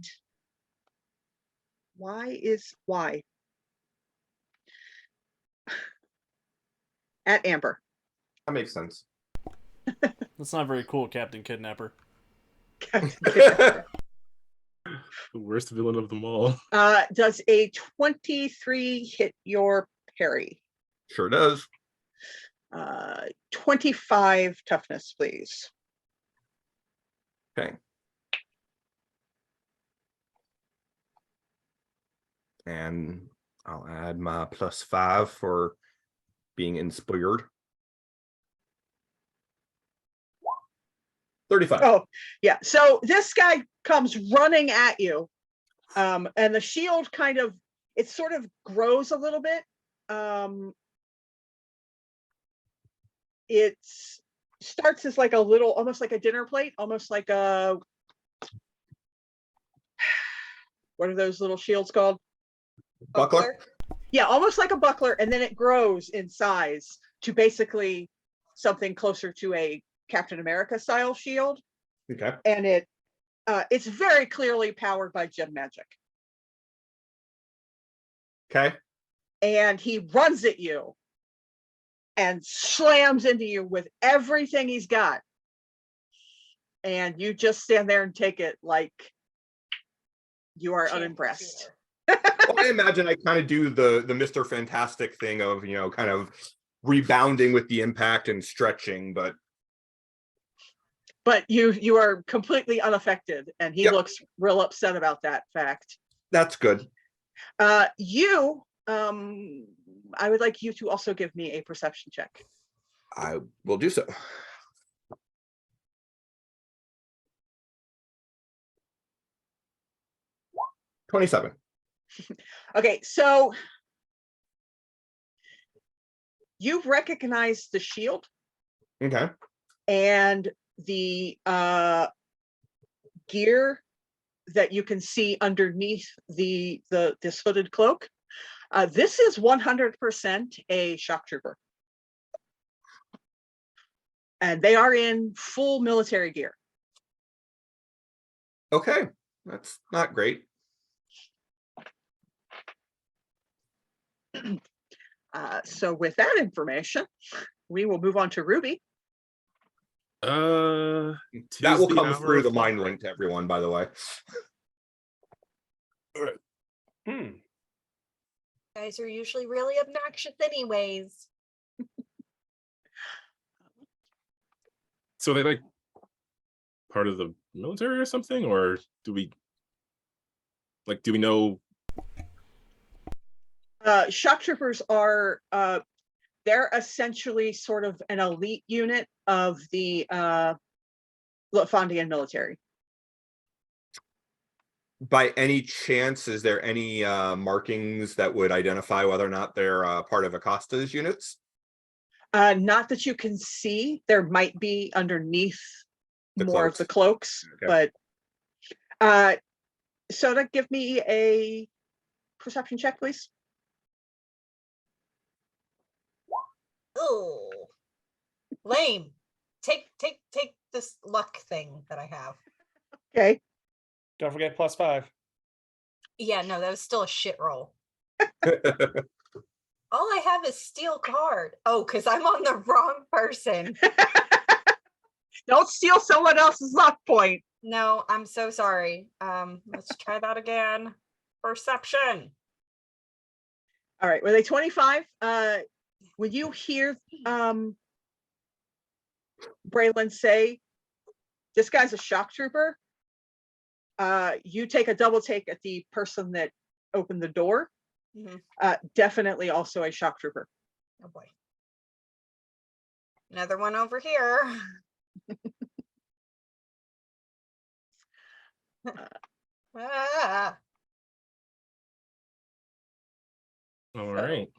why at Amber. That makes sense. That's not very cool, Captain Kidnapper. The worst villain of them all. Does a 23 hit your parry? Sure does. 25 toughness, please. Okay. And I'll add my +5 for being inspired. 35. Oh, yeah. So this guy comes running at you. And the shield kind of, it sort of grows a little bit. It starts as like a little, almost like a dinner plate, almost like a, what are those little shields called? Buckler? Yeah, almost like a buckler, and then it grows in size to basically something closer to a Captain America style shield. Okay. And it's very clearly powered by gem magic. Okay. And he runs at you and slams into you with everything he's got. And you just stand there and take it like you are unimpressed. Well, I imagine I kind of do the Mr. Fantastic thing of, kind of rebounding with the impact and stretching, but you are completely unaffected, and he Yep. looks real upset about that fact. that's good. I would like you to also give me a perception check. I will do so. $27. Okay, so you've recognized the shield Okay. and the gear that you can see underneath this hooded cloak. This is 100% a shock trooper. And they are in full military gear. Okay. That's not great. So with that information, we will move on to Ruby. That Tis will the come hour through of the mind thunder. link to everyone, by the way. Guys are usually really obnoxious anyways. So they like part of the military or something, or do we know? Shock troopers are they're essentially sort of an elite unit of the Latfondian military. By any chance, is there any markings that would identify whether or not they're part of Acosta's units? Not that you can see. There might be underneath The more of cloaks. the cloaks, Okay. but Soda, give me a perception check, please. Oh, lame. Take this luck thing that I have. Okay. Don't forget +5. Yeah, no, that was still a shit roll. All I have is steel card. Oh, because I'm on the wrong person. Don't steal someone else's luck point. No, I'm so sorry. Let's try that again. Perception. All right, were they 25? When you hear Braylon say, this guy's a shock trooper, you take a double take at the person that opened the door. Definitely also a shock trooper. Oh boy. Another one over here. Ah. All right.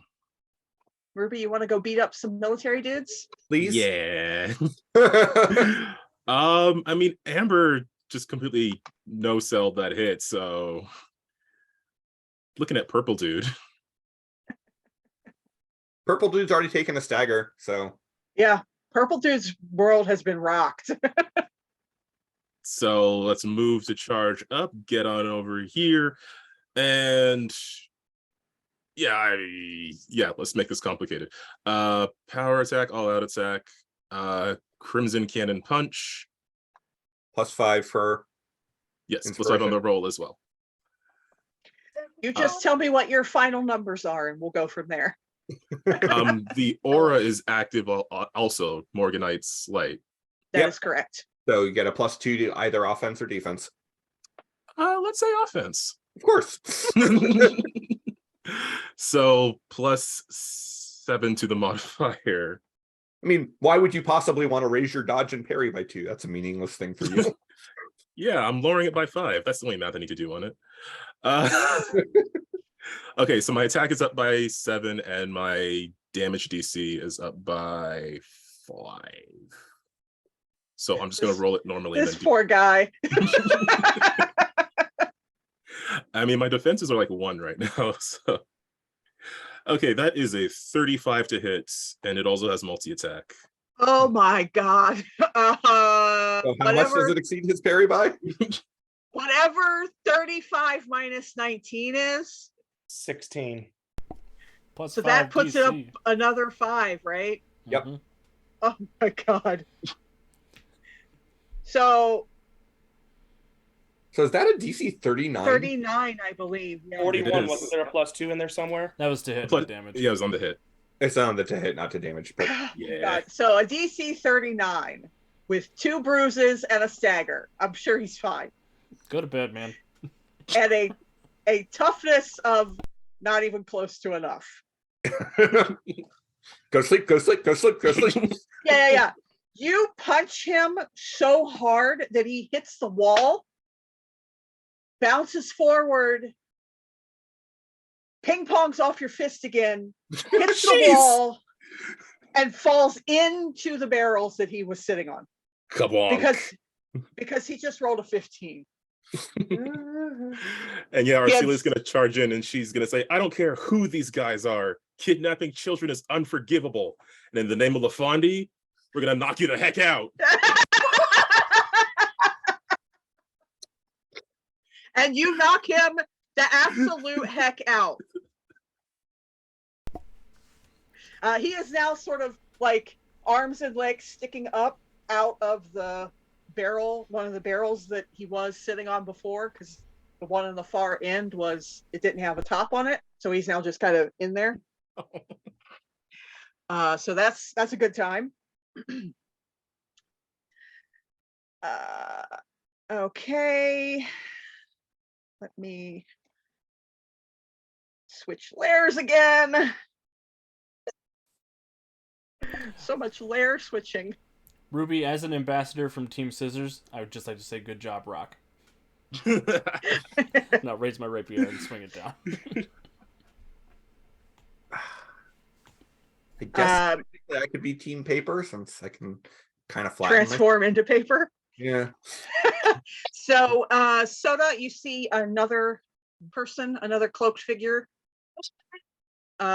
Ruby, you want to go beat up some military dudes? Please. Yeah. I mean, Amber just completely no-selled that hit, so looking at Purple Dude. Purple dude's already taken a stagger, so Yeah, Purple Dude's world has been rocked. So let's move to charge up, get on over here, and yeah, let's make this complicated. Power attack, all out attack, Crimson Cannon Punch. +5 for Yes, +5 on inspiration. the roll as well. You just tell me what your final numbers are and we'll go from there. The aura is active also, Morganite's light. That is correct. So you get a +2 to either offense or defense. Let's say offense. Of course. So +7 to the modifier. I mean, why would you possibly want to raise your dodge and parry by 2? That's a meaningless thing for you. Yeah, I'm lowering it by 5. That's the only math I need to do on it. Okay, so my attack is up by 7 and my damage DC is up by 5. So I'm just going to roll it normally. This poor guy. I mean, my defenses are like 1 right now. So okay, that is a 35 to hit, and it also has multi-attack. Oh my God. So how much does it exceed his parry by? Whatever 35 minus 19 is. 16. Plus So that 5 puts it up DC. another 5, right? Yep. Mhm. Oh my God. So So is that a DC 39? 39, I believe. Yeah. 41, is. wasn't there a +2 in there somewhere? That was to hit, Plus- not damage. Yeah, it was on the hit. It's on the to hit, not to damage. But Oh my Yeah. God. So a DC 39 with 2 bruises and a stagger. I'm sure he's fine. Go to bed, man. And a toughness of not even close to enough. go sleep, go sleep, go sleep, go sleep. Yeah. You punch him so hard that he hits the wall, bounces forward, ping pongs off your fist again, hits the Jeez. wall, and falls into the barrels that he was sitting on. Come on. Because he just rolled a 15. And yeah, Yes. Arcelia's gonna charge in and she's gonna say, I don't care who these guys are. Kidnapping children is unforgivable. And in the name of LaFondi, we're gonna knock you the heck out. And you knock him the absolute heck out. He is now sort of like arms and legs sticking up out of the barrel, one of the barrels that he was sitting on before, because the one on the far end it didn't have a top on it. So he's now just kind of in there. So that's a good time. Okay. Let me switch layers again. So much layer switching. Ruby, as an ambassador from Team Scissors, I would just like to say good job, Rock. Now raise my rapier and swing it down. I guess Um, technically I could be team paper since I can kind of flatten transform into paper. Yeah. So, Soda, you see another person, another cloaked figure,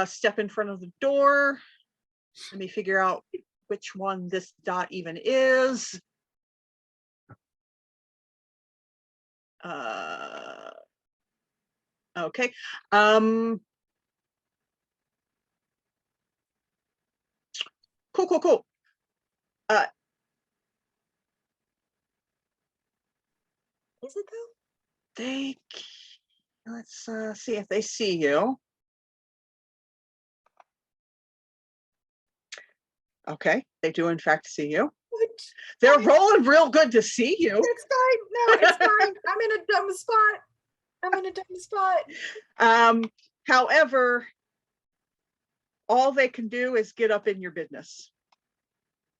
step in front of the door. Let me figure out which one this dot even is. Okay. Cool. Is it though? Let's see if they see you. Okay, they do in fact see you. What? They're rolling real good to see you. It's fine. No, it's fine. I'm in a dumb spot. However, all they can do is get up in your business.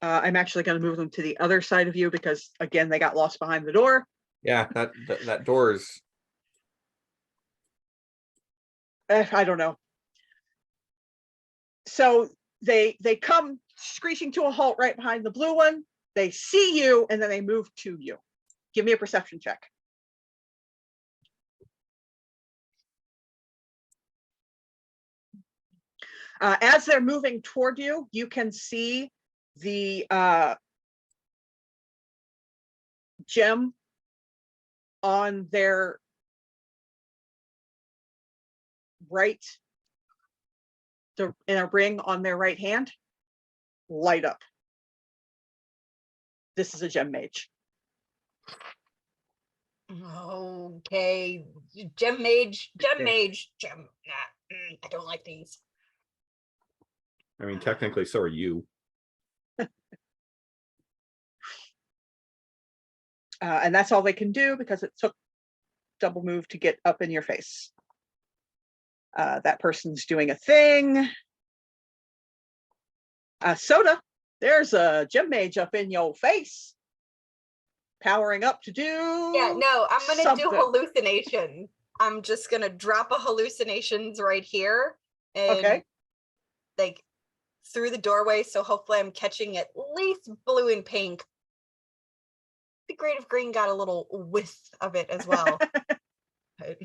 I'm actually going to move them to the other side of you because, again, they got lost behind the door. Yeah, that door is. I don't know. So they come screeching to a halt right behind the blue one. They see you, and then they move to you. Give me a perception check. As they're moving toward you, you can see the gem on their right, in a ring on their right hand, light up. This is a gem mage. Okay, gem mage. I don't like these. I mean, technically, so are you. And that's all they can do because it took double move to get up in your face. That person's doing a thing. Soda, there's a gem mage up in your face. Powering up to do. Yeah, no, I'm gonna something. do hallucination. I'm just gonna drop a hallucinations right here and Okay. like through the doorway. So hopefully I'm catching at least blue and pink. It'd be great if green got a little whiff of it as well. But,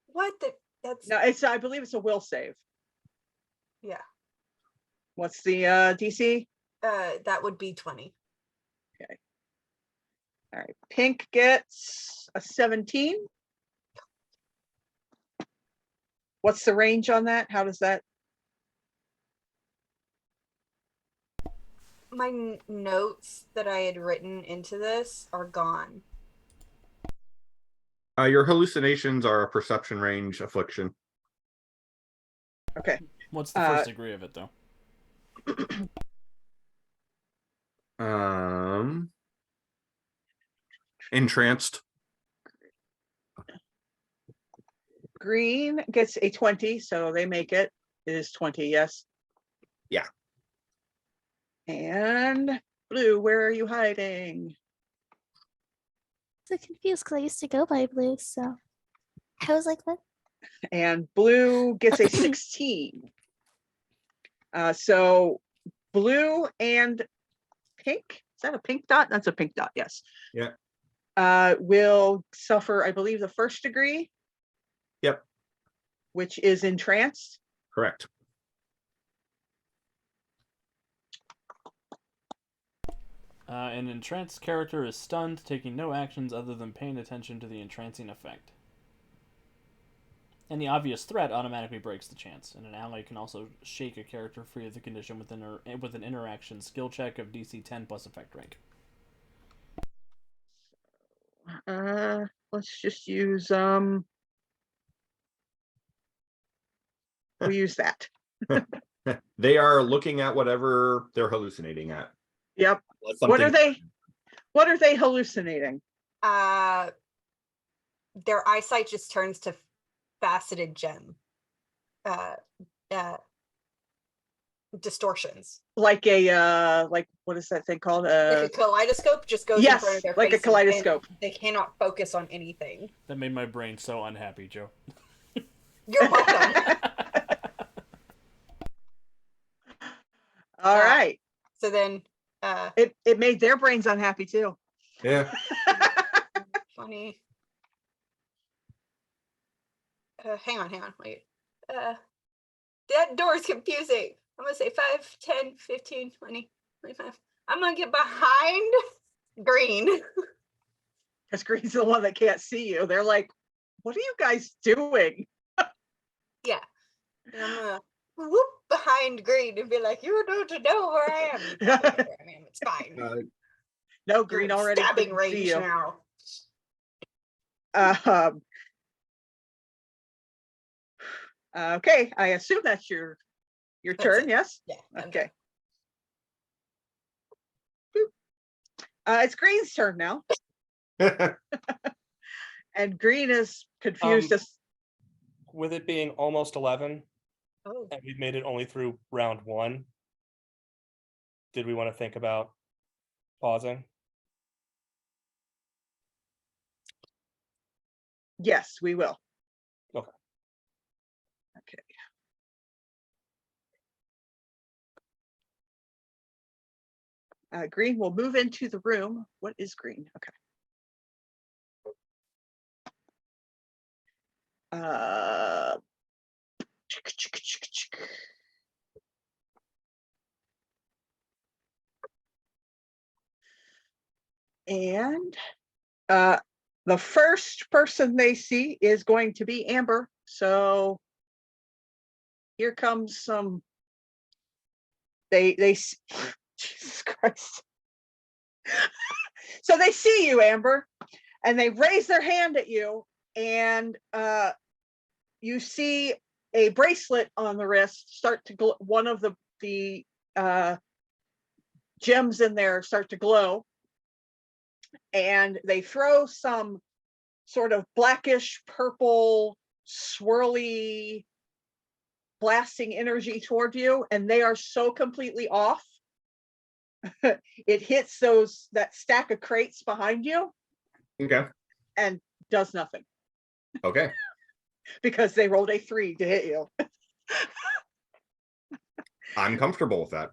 what the? That's No, I believe it's a will save. yeah. What's the DC? That would be 20. Okay. All right. Pink gets a 17. What's the range on that? How does that? My notes that I had written into this are gone. Your hallucinations are a perception range affliction. Okay. What's the first degree of it, though? Entranced. Green gets a 20, so they make it. It is 20, yes. Yeah. And blue, where are you hiding? So confused because I used to go by blue, so I was like, what? And blue gets a 16. So blue and pink, is that a pink dot? That's a pink dot, yes. Yeah. Will suffer, I believe, the first degree. Yep. Which is entranced. Correct. An entranced character is stunned, taking no actions other than paying attention to the entrancing effect. Any obvious threat automatically breaks the chance, and an ally can also shake a character free of the condition with an interaction skill check of DC 10 plus effect rank. Let's just use we use that. They are looking at whatever they're hallucinating at. Yep. What are they hallucinating? Their eyesight just turns to faceted gem. distortions. Like a like what is that thing called? Like a kaleidoscope just goes in yes, front of their like a faces, and kaleidoscope. they cannot focus on anything. That made my brain so unhappy, Joe. You're welcome. All right. So then, It made their brains unhappy too. Yeah. funny. Hang on, wait. That door is confusing. I'm gonna say 5, 10, 15, 20, 25. I'm gonna get behind Green. Because Green's the one that can't see you. They're like, what are you guys doing? Yeah. And I'm gonna whoop behind Green and be like, you don't know where I am. You probably know where I am. It's fine. No, You're Green in already stabbing couldn't see range you. now. Okay, I assume that's your That's turn, it. yes? Yeah. I'm Okay. It's Green's turn now. And Green is confused as With it being almost 11, Oh. and we've made it only through round 1, did we want to think about pausing? yes, we will. Okay. Okay. Green will move into the room. What is Green? Okay. And the first person they see is going to be Amber. So here comes some. They Jesus Christ. So they see you, Amber, and they raise their hand at you, and you see a bracelet on the wrist start to glow. One of the gems in there start to glow, and they throw some sort of blackish purple swirly blasting energy toward you, and they are so completely off. It hits that stack of crates behind you Okay. and does nothing Okay. because they rolled a 3 to hit you. I'm comfortable with that.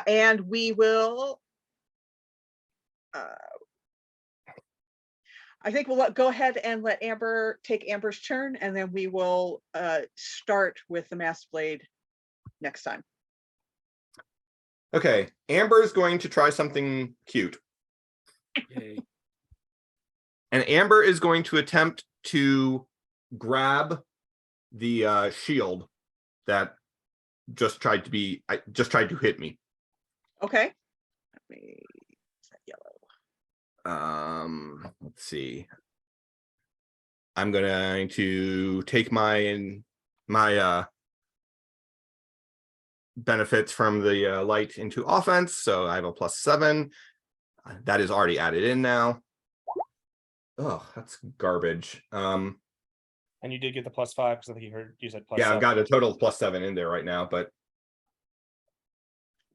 And we will I think we'll go ahead and let Amber take Amber's turn, and then we will start with the Mass Blade next time. Okay. Amber is going to try something cute. Yay. And Amber is going to attempt to grab the shield that just tried to hit me. Okay. Let me is that yellow. Let's see. I'm going to take my benefits from the light into offense, so I have a +7. That is already added in now. Oh, that's garbage. And you did get the +5 because I think you said +7. Yeah, I've got a total of +7 in there right now, but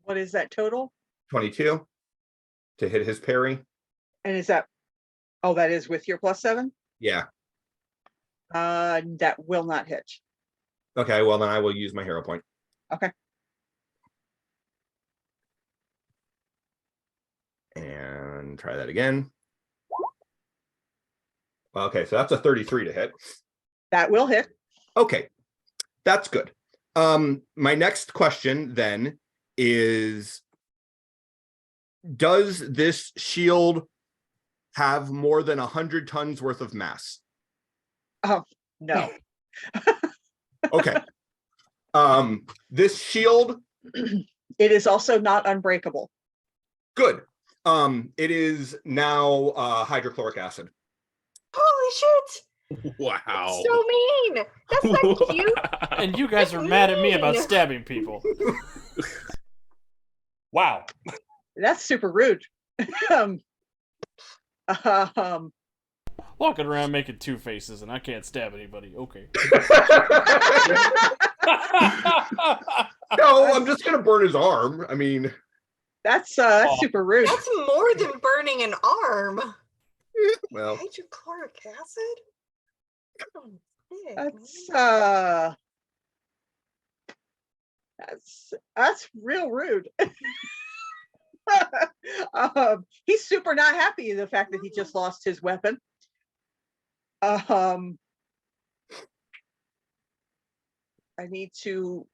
What is that total? 22 to hit his parry. And is that, oh, that is with your +7? Yeah. That will not hit. Okay, well then I will use my hero point. Okay. And try that again. Okay, so that's a 33 to hit. That will hit. Okay, that's good. My next question then is, does this shield have more than 100 tons worth of mass? Oh, no. Okay. This shield, It is also not unbreakable. good. It is now hydrochloric acid. Holy shit! Wow. So mean. That's not cute. And you guys are mad at me about stabbing people. Wow. That's super rude. Well, Walking around making two faces, and I can't stab anybody. Okay. No, I'm just gonna burn his arm. I mean, That's super rude. That's more than burning an arm. well, Hydrochloric acid? Oh, sick, That's real rude. He's super not happy the fact that he just lost his weapon. I need to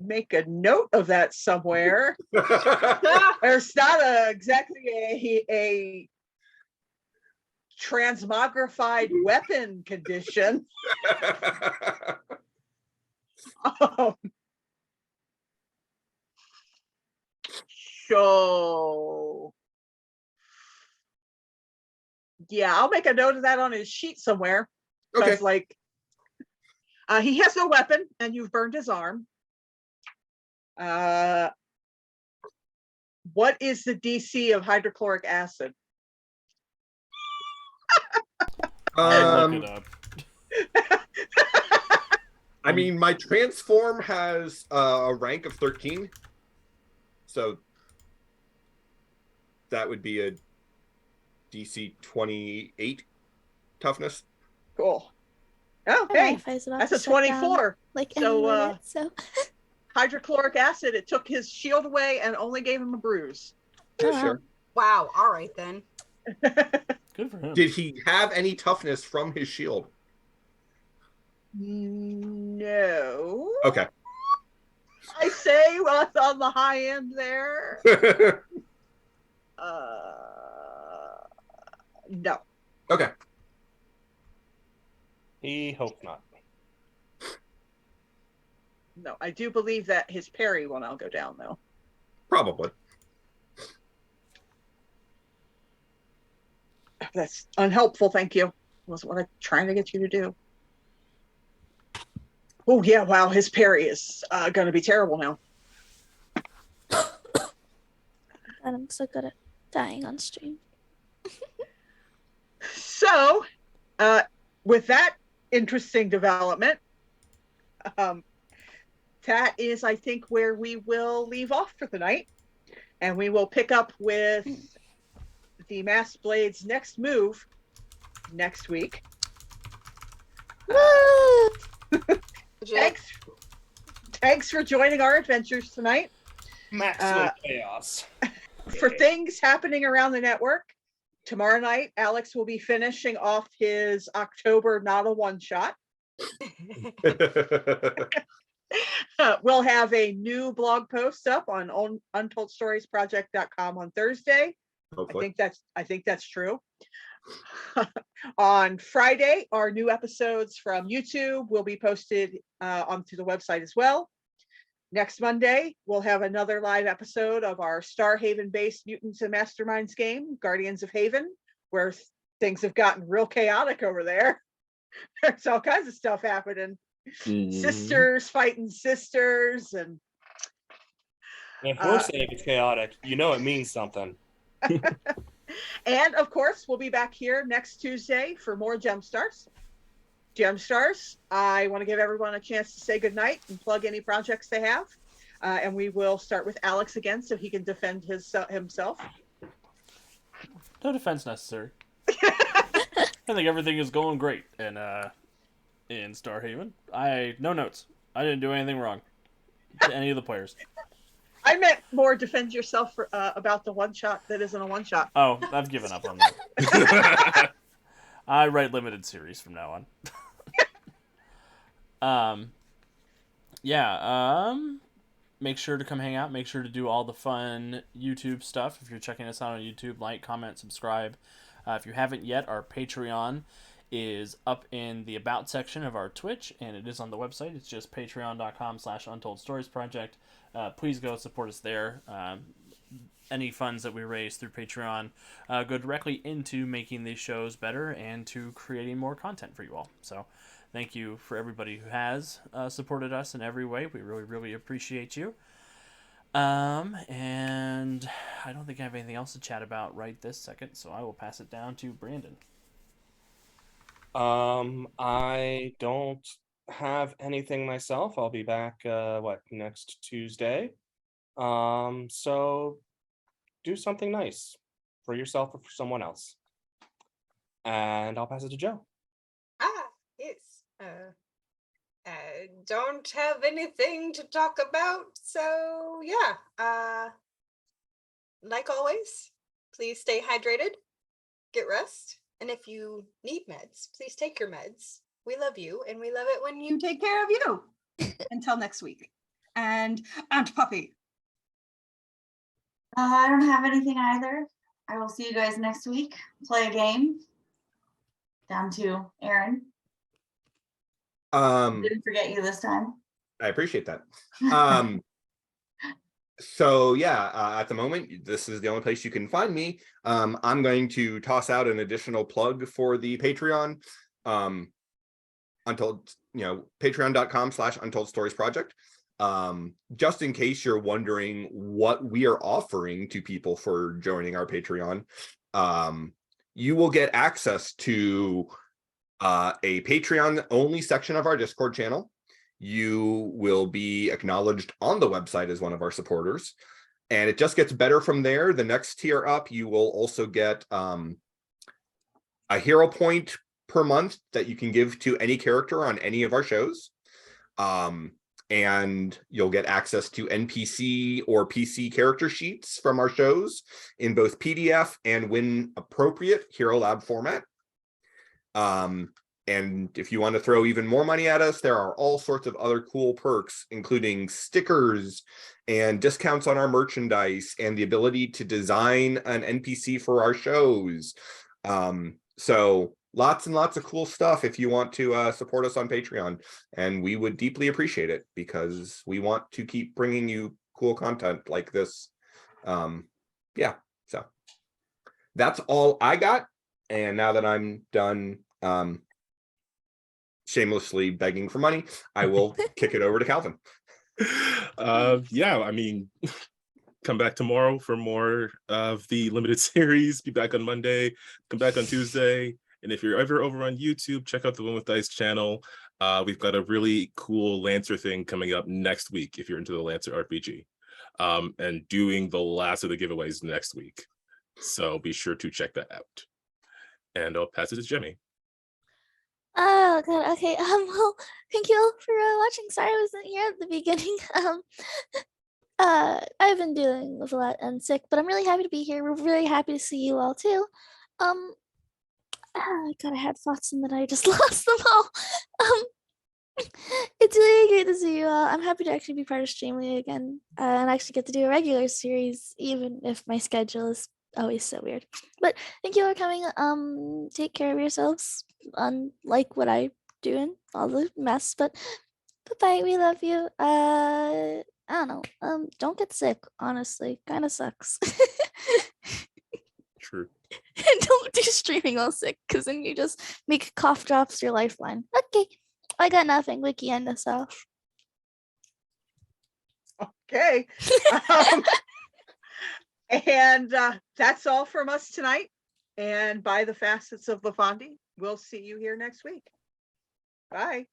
make a note of that somewhere. There's not exactly a transmogrified weapon condition. So yeah, I'll make a note of that on his sheet somewhere. Because Okay. He has no weapon and you've burned his arm. What is the DC of hydrochloric acid? I'll look it up. I mean, my transform has a rank of 13, so that would be a DC 28 toughness. Cool. Oh, My hey, Wi-Fi is about that's to a shut down, 24. like So, any minute, so Hydrochloric acid, it took his shield away and only gave him a bruise. Oh, wow. Sure. Wow, all right then. Good for him. Did he have any toughness from his shield? No. Okay. I say, well, it's on the high end there. No. Okay. He hoped not. No, I do believe that his parry will now go down, though. Probably. That's unhelpful, thank you. Wasn't what I'm trying to get you to do. Oh, yeah, wow, his parry is going to be terrible now. And I'm so good at dying on stream. So, with that interesting development, that is, I think, where we will leave off for the night. And we will pick up with the Masked Blade's next move next week. Thanks for joining our adventures tonight. Maximum chaos. For things happening around the network, tomorrow night, Alex will be finishing off his October Not a One Shot. We'll have a new blog post up on untoldsstoriesproject.com on Thursday. Hopefully. I think that's true. On Friday, our new episodes from YouTube will be posted onto the website as well. Next Monday, we'll have another live episode of our Starhaven-based Mutants and Masterminds game, Guardians of Haven, where things have gotten real chaotic over there. There's all kinds of stuff happening. Sisters fighting sisters, and If we're saying it's chaotic, you know it means something. and of course, we'll be back here next Tuesday for more GemStars. GemStars, I want to give everyone a chance to say goodnight and plug any projects they have. And we will start with Alex again so he can defend himself. No defense necessary. I think everything is going great in Starhaven. No notes. I didn't do anything wrong to any of the players. I meant more defend yourself about the one shot that isn't a one shot. Oh, I've given up on that. I write limited series from now on. Make sure to come hang out. Make sure to do all the fun YouTube stuff. If you're checking us out on YouTube, like, comment, subscribe. If you haven't yet, our Patreon is up in the About section of our Twitch, and it is on the website. It's just patreon.com/untoldstoriesproject. Please go support us there. Any funds that we raise through Patreon go directly into making these shows better and to creating more content for you all. So thank you for everybody who has supported us in every way. We really, really appreciate you. And I don't think I have anything else to chat about right this second, so I will pass it down to Brandon. I don't have anything myself. I'll be back next Tuesday. So do something nice for yourself or for someone else. And I'll pass it to Joe. Yes. Don't have anything to talk about, so yeah. Like always, please stay hydrated, get rest, and if you need meds, please take your meds. We love you, and we love it when you You take care of you. Until next week. And Aunt Puppy. I don't have anything either. I will see you guys next week. Play a game. Down to Aaron. Didn't forget you this time. I appreciate that. So yeah, at the moment, this is the only place you can find me. I'm going to toss out an additional plug for the Patreon. Patreon.com/Untold Stories Project. Just in case you're wondering what we are offering to people for joining our Patreon, you will get access to a Patreon only section of our Discord channel. You will be acknowledged on the website as one of our supporters, and it just gets better from there. The next tier up, you will also get a hero point per month that you can give to any character on any of our shows. And you'll get access to NPC or PC character sheets from our shows in both PDF and, when appropriate, Hero Lab format. And if you want to throw even more money at us, there are all sorts of other cool perks, including stickers and discounts on our merchandise and the ability to design an NPC for our shows. So lots and lots of cool stuff if you want to support us on Patreon. And we would deeply appreciate it because we want to keep bringing you cool content like this. Yeah, so that's all I got. And now that I'm done shamelessly begging for money, I will kick it over to Calvin. Yeah, I mean, come back tomorrow for more of the limited series. Be back on Monday, come back on Tuesday. And if you're ever over on YouTube, check out the One with Dice channel. We've got a really cool Lancer thing coming up next week if you're into the Lancer RPG. And doing the last of the giveaways next week. So be sure to check that out. And I'll pass it to Jemmy. Oh god, okay. Well, thank you all for watching. Sorry I wasn't here at the beginning. I've been dealing with a lot and sick, but I'm really happy to be here. We're really happy to see you all too. God, I had thoughts and then I just lost them all. It's really great to see you all. I'm happy to actually be part of Streamly again and actually get to do a regular series, even if my schedule is always so weird. But thank you for coming. Take care of yourselves, unlike what I do and all the mess. But bye. We love you. I don't know. Don't get sick. Honestly, kind of sucks. True. And don't do streaming while sick, because then you just make cough drops your lifeline. Okay, I got nothing. Wiki, end us off. Okay. And that's all from us tonight. And by the facets of LaFondi, we'll see you here next week. Bye.